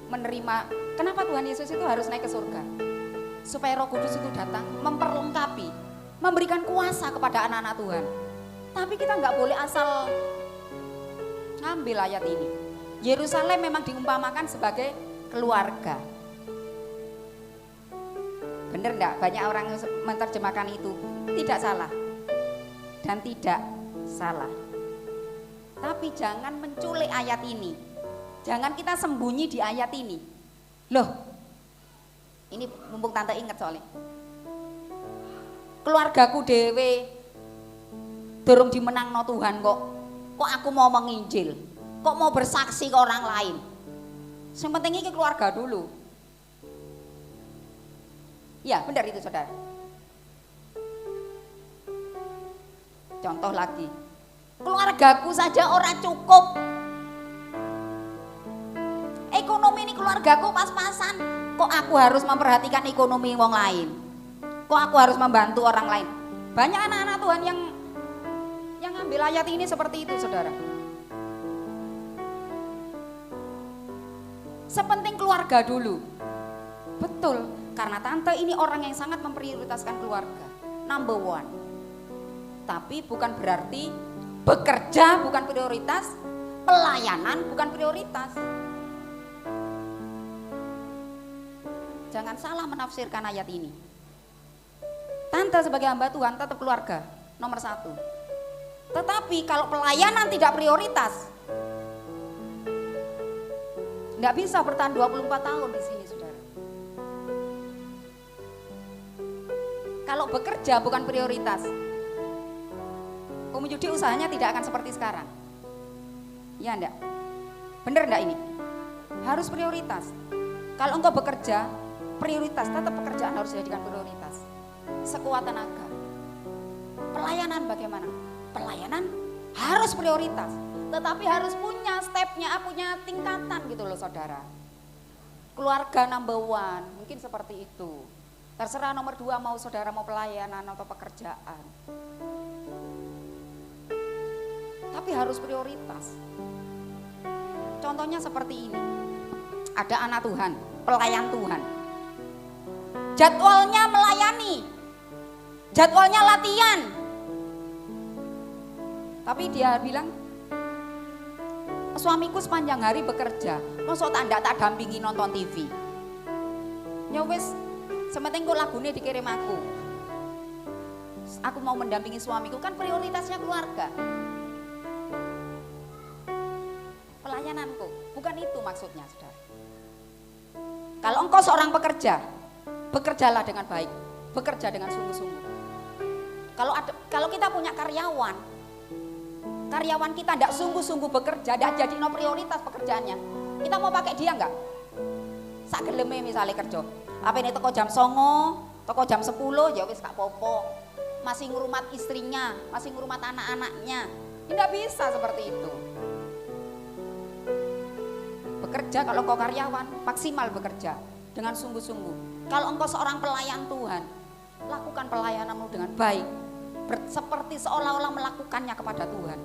menerima. Kenapa Tuhan Yesus itu harus naik ke surga? Supaya Roh Kudus itu datang memperlengkapi, memberikan kuasa kepada anak-anak Tuhan. Tapi kita nggak boleh asal ngambil ayat ini. Yerusalem memang diumpamakan sebagai keluarga. Bener enggak? Banyak orang yang menerjemahkan itu. Tidak salah. Dan tidak salah. Tapi jangan menculik ayat ini. Jangan kita sembunyi di ayat ini. Loh, ini mumpung tante ingat soalnya. Keluargaku dewe durung dimenangno Tuhan kok aku mau menginjil, kok mau bersaksi ke orang lain. Yang penting ini keluarga dulu. Ya benar itu saudara. Contoh lagi, keluargaku saja orang cukup. Ekonomi ini keluargaku pas-pasan, kok aku harus memperhatikan ekonomi wong lain? Kok aku harus membantu orang lain? Banyak anak-anak Tuhan yang ngambil ayat ini seperti itu saudara. Sepenting keluarga dulu. Betul, karena tante ini orang yang sangat memprioritaskan keluarga, number one. Tapi bukan berarti bekerja bukan prioritas, pelayanan bukan prioritas. Jangan salah menafsirkan ayat ini. Tante sebagai hamba Tuhan tetap keluarga nomor 1. Tetapi kalau pelayanan tidak prioritas, nggak bisa bertahan 24 tahun di sini saudara. Kalau bekerja bukan prioritas, Umi Yudi usahanya tidak akan seperti sekarang. Ya enggak? Bener enggak ini? Harus prioritas. Kalau engkau bekerja, prioritas, tetap pekerjaan harus dijadikan prioritas. Sekuat tenaga. Pelayanan bagaimana? Pelayanan harus prioritas. Tetapi harus punya stepnya, punya tingkatan gitu loh saudara. Keluarga number one, mungkin seperti itu. Terserah nomor 2 mau saudara mau pelayanan atau pekerjaan. Tapi harus prioritas. Contohnya seperti ini. Ada anak Tuhan, pelayan Tuhan. Jadwalnya melayani. Jadwalnya latihan. Tapi dia bilang, suamiku sepanjang hari bekerja, masa tak dampingi nonton TV. Ya wis, sementing kok lagune dikirim aku. Aku mau mendampingi suamiku, kan prioritasnya keluarga. maksudnya, saudara. Kalau engkau seorang pekerja, bekerjalah dengan baik, bekerja dengan sungguh-sungguh. Kalau kita punya karyawan kita tidak sungguh-sungguh bekerja, tidak jadi prioritas pekerjaannya, kita mau pakai dia enggak? Sak geleme misalnya kerja, apa ini toko jam 09.00, toko jam 10, ya wis gak popo, masih ngurumat istrinya, masih ngurumat anak-anaknya, tidak bisa seperti itu. Bekerja, kalau kau karyawan, maksimal bekerja dengan sungguh-sungguh. Kalau engkau seorang pelayan Tuhan, lakukan pelayananmu dengan baik, seperti seolah-olah melakukannya kepada Tuhan.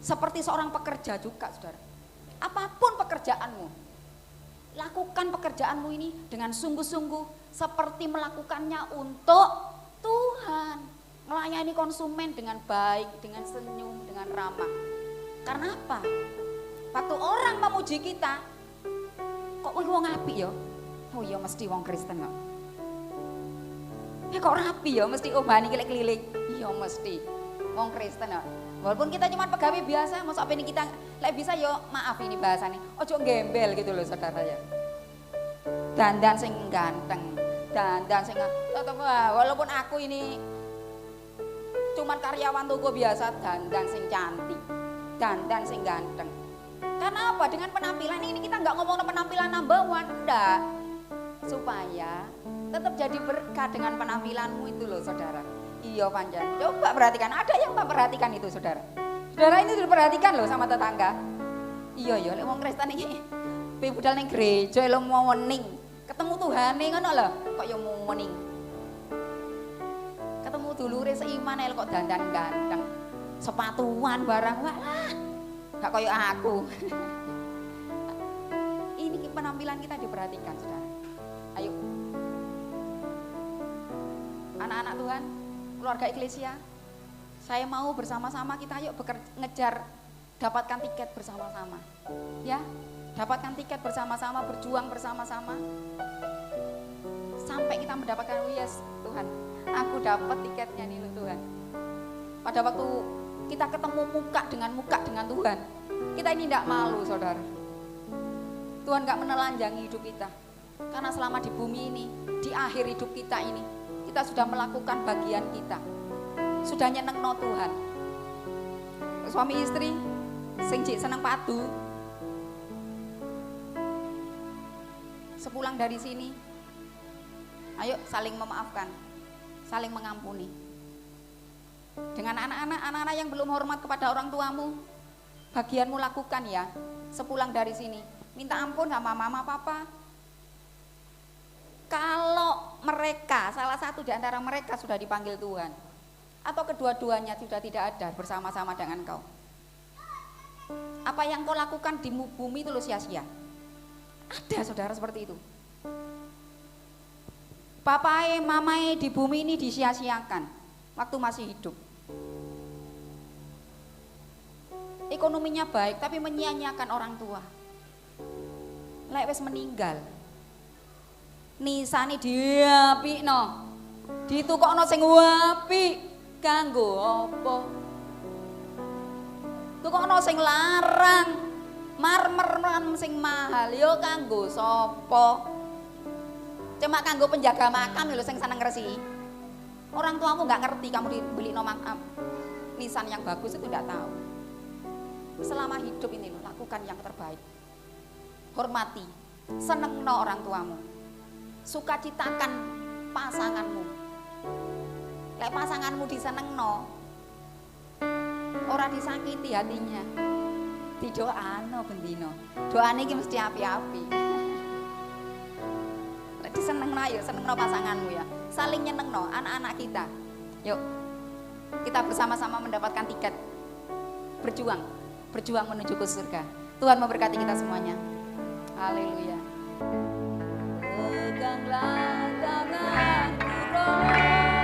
Seperti seorang pekerja juga, saudara. Apapun pekerjaanmu, lakukan pekerjaanmu ini dengan sungguh-sungguh, seperti melakukannya untuk Tuhan. Melayani konsumen dengan baik, dengan senyum, dengan ramah. Karena apa? Waktu orang memuji kita, kok wong apik ya? Oh iya mesti wong Kristen kok. Ya kok rapi ya, mesti obani keliling-keliling. Iya mesti wong Kristen kok. Walaupun kita cuma pegawai biasa, masa apa ini kita lek bisa yo maaf ini bahasanya. Ojo gembel gitu loh saudara ya. Dandan sing ganteng, dandan sing walaupun aku ini cuman karyawan toko biasa, dandan sing cantik, dandan sing ganteng. Karena apa? Dengan penampilan ini kita nggak ngomong penampilan number one, enggak. Supaya tetap jadi berkat dengan penampilanmu itu loh saudara. Iya panjang, coba perhatikan, ada yang tak perhatikan itu saudara. Saudara ini sudah perhatikan loh sama tetangga. Iya ya, lek wong Kristen iki pe budal ning gereja lho mau wening, ketemu Tuhane ngono lho, kok ya mau wening. Ketemu dulure seiman ae kok dandan ganteng, sepatuan barang, walah. Gak kaya aku. Ini penampilan kita diperhatikan saudara. Ayo anak-anak Tuhan, keluarga Eklesia, saya mau bersama-sama kita yuk ngejar dapatkan tiket bersama-sama ya, dapatkan tiket bersama-sama, berjuang bersama-sama sampai kita mendapatkan, oh yes Tuhan, aku dapat tiketnya nih loh Tuhan. Pada waktu kita ketemu muka dengan Tuhan, kita ini tidak malu saudara. Tuhan gak menelanjangi hidup kita, karena selama di bumi ini, di akhir hidup kita ini, kita sudah melakukan bagian kita, sudah nyenengno Tuhan. Suami istri sing jik seneng padu, sepulang dari sini, ayo saling memaafkan, saling mengampuni. Dengan anak-anak yang belum hormat kepada orang tuamu, bagianmu lakukan ya. Sepulang dari sini, minta ampun sama mama papa. Kalau mereka, salah satu di antara mereka sudah dipanggil Tuhan, atau kedua-duanya sudah tidak ada bersama-sama dengan kau, apa yang kau lakukan di bumi itu lo sia-sia. Ada saudara seperti itu. Papae, mamae di bumi ini disia-siakan waktu masih hidup. Ekonominya baik tapi menyia-nyiakan orang tua. Lek wis meninggal, nisane diapikno, ditukokno sing apik, kanggo apa? Tukokno sing larang, marmer sing mahal, yo kanggo sapa? Cuma kanggo penjaga makam lho sing seneng ngresi. Orang tuamu nggak ngerti kamu dibeli makam nisan yang bagus itu nggak tahu. Selama hidup ini loh, lakukan yang terbaik. Hormati, senengno orang tuamu. Sukacitakan pasanganmu. Lek pasanganmu disenengno, orang disakiti hatinya. Didoano bendino. Doane iki mesti api-api. Lek disenengno ayo senengno pasanganmu ya. Saling nyenengno anak-anak kita. Yuk. Kita bersama-sama mendapatkan tiket. Berjuang menuju ke surga. Tuhan memberkati kita semuanya. Haleluya. Peganglah tanganku roh.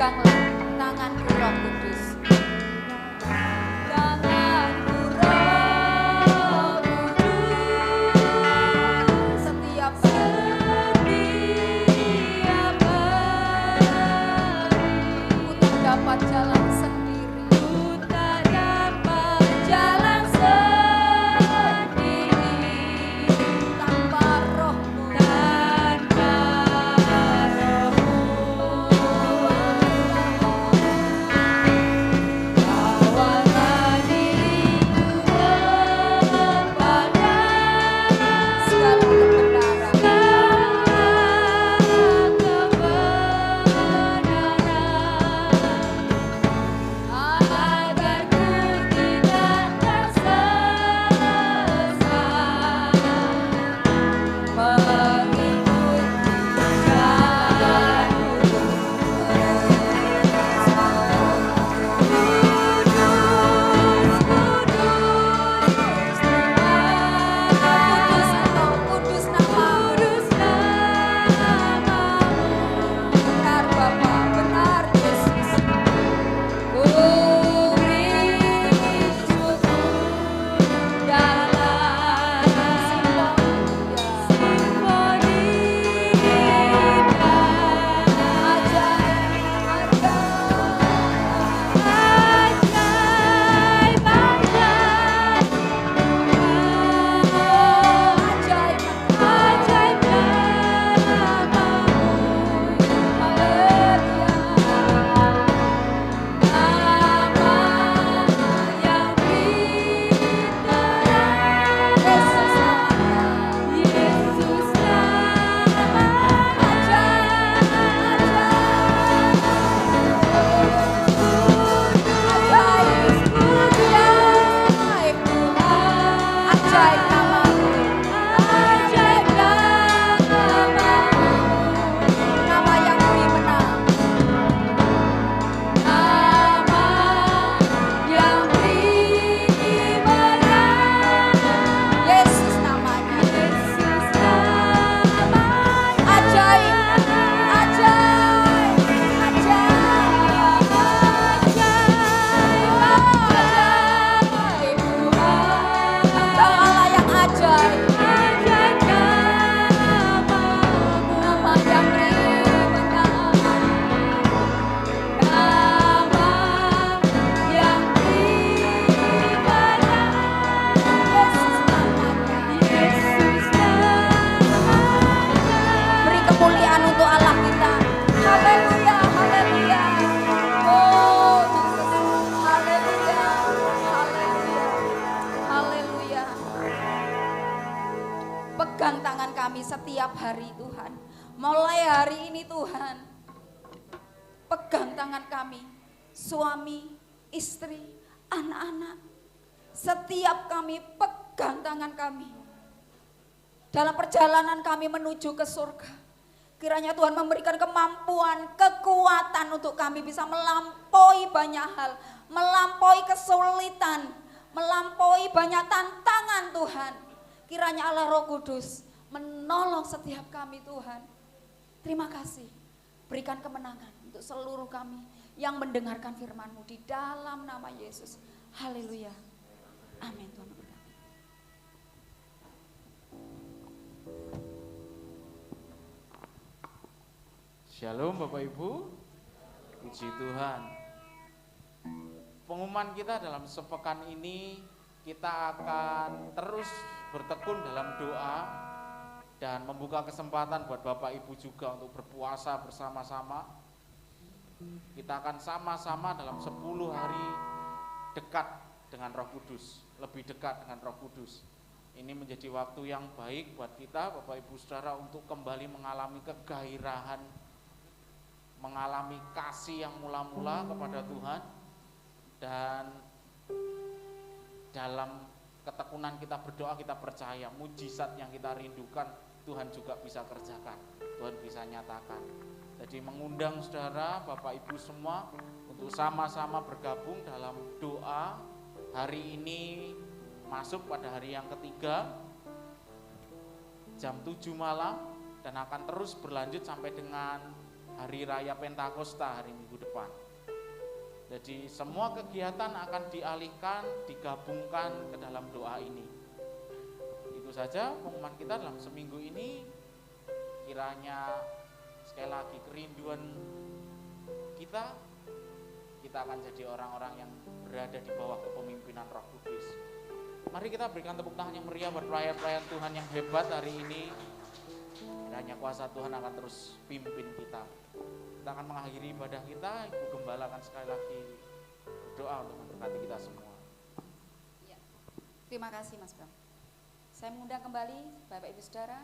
Peganglah tanganku Roh Kudus. Tanganku Roh Kudus. Setiap hari ku tak dapat jalan sendiri. Ku tak dapat jalan sendiri tanpa Roh-Mu. Bawalah diriku kepada segala kebenaran, agar ku tidak tersesat mengikut jalanmu. Kudus namamu, benar Bapa, benar Yesus. Ku bersyukur dalam simfoni beri kemuliaan untuk Allah kita. Haleluya, haleluya. Oh Yesus, haleluya, haleluya, haleluya. Pegang tangan kami setiap hari Tuhan. Mulai hari ini Tuhan, pegang tangan kami, suami, istri, anak-anak. Setiap kami pegang tangan kami. Dalam perjalanan kami menuju ke surga, kiranya Tuhan memberikan kemampuan, kekuatan untuk kami bisa melampaui banyak hal, melampaui kesulitan, melampaui banyak tantangan Tuhan. Kiranya Allah Roh Kudus menolong setiap kami Tuhan. Terima kasih, berikan kemenangan untuk seluruh kami yang mendengarkan firman-Mu di dalam nama Yesus. Haleluya, amin. Tuhan memberkati. Shalom Bapak Ibu, puji Tuhan. Pengumuman kita dalam sepekan ini, kita akan terus bertekun dalam doa dan membuka kesempatan buat Bapak Ibu juga untuk berpuasa bersama-sama. Kita akan sama-sama dalam 10 hari dekat dengan Roh Kudus, lebih dekat dengan Roh Kudus. Ini menjadi waktu yang baik buat kita Bapak Ibu Saudara untuk kembali mengalami kegairahan, mengalami kasih yang mula-mula kepada Tuhan, dan dalam ketekunan kita berdoa, kita percaya mujizat yang kita rindukan Tuhan juga bisa kerjakan, Tuhan bisa nyatakan. Jadi mengundang saudara, Bapak Ibu semua untuk sama-sama bergabung dalam doa. Hari ini masuk pada hari yang ketiga, jam 7 malam, dan akan terus berlanjut sampai dengan Hari Raya Pentakosta hari Minggu depan. Jadi semua kegiatan akan dialihkan, digabungkan ke dalam doa ini. Itu saja pengumuman kita dalam seminggu ini. Kiranya sekali lagi kerinduan kita akan jadi orang-orang yang berada di bawah kepemimpinan Roh Kudus. Mari kita berikan tepuk tangan yang meriah buat pelayan-pelayan Tuhan yang hebat hari ini. Kiranya kuasa Tuhan akan terus pimpin kita. Kita akan mengakhiri ibadah kita. Ibu Gembala akan sekali lagi berdoa untuk memberkati kita semua. Ya. Terima kasih Mas Bram. Saya mengundang kembali Bapak Ibu Saudara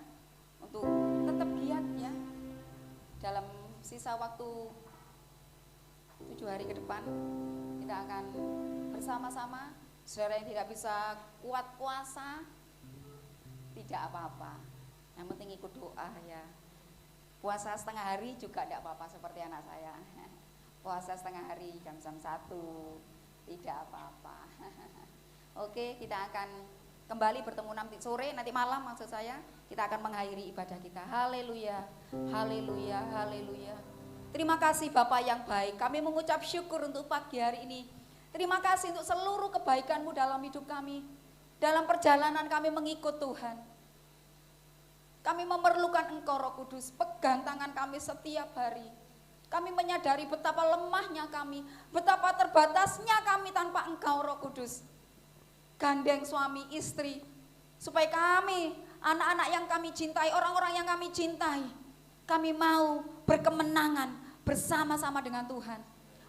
untuk tetap giat ya dalam sisa waktu 7 hari ke depan. Kita akan bersama-sama. Saudara yang tidak bisa kuat puasa, tidak apa-apa, yang penting ikut doa ya. Puasa setengah hari juga tidak apa-apa seperti anak saya. Puasa setengah hari jam 1 tidak apa-apa. Oke, kita akan kembali bertemu nanti sore, nanti malam maksud saya. Kita akan mengakhiri ibadah kita. Haleluya, haleluya, haleluya. Terima kasih Bapak yang baik. Kami mengucap syukur untuk pagi hari ini. Terima kasih untuk seluruh kebaikan-Mu dalam hidup kami. Dalam perjalanan kami mengikut Tuhan. Kami memerlukan Engkau Roh Kudus, pegang tangan kami setiap hari. Kami menyadari betapa lemahnya kami, betapa terbatasnya kami tanpa Engkau Roh Kudus. Gandeng suami istri, supaya kami, anak-anak yang kami cintai, orang-orang yang kami cintai, kami mau berkemenangan bersama-sama dengan Tuhan.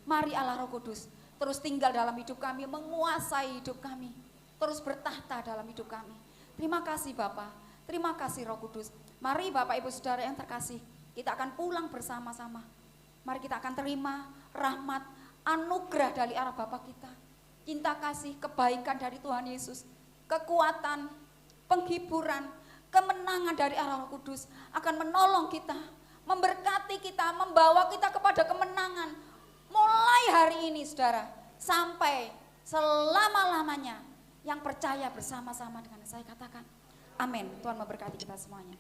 Mari Allah Roh Kudus terus tinggal dalam hidup kami, menguasai hidup kami, terus bertahta dalam hidup kami. Terima kasih Bapak. Terima kasih Roh Kudus. Mari Bapak Ibu Saudara yang terkasih, kita akan pulang bersama-sama. Mari kita akan terima rahmat, anugerah dari arah Bapa kita. Cinta kasih, kebaikan dari Tuhan Yesus, kekuatan, penghiburan, kemenangan dari arah Roh Kudus akan menolong kita, memberkati kita, membawa kita kepada kemenangan. Mulai hari ini Saudara, sampai selama-lamanya yang percaya bersama-sama dengan saya katakan. Amin. Tuhan memberkati kita semuanya.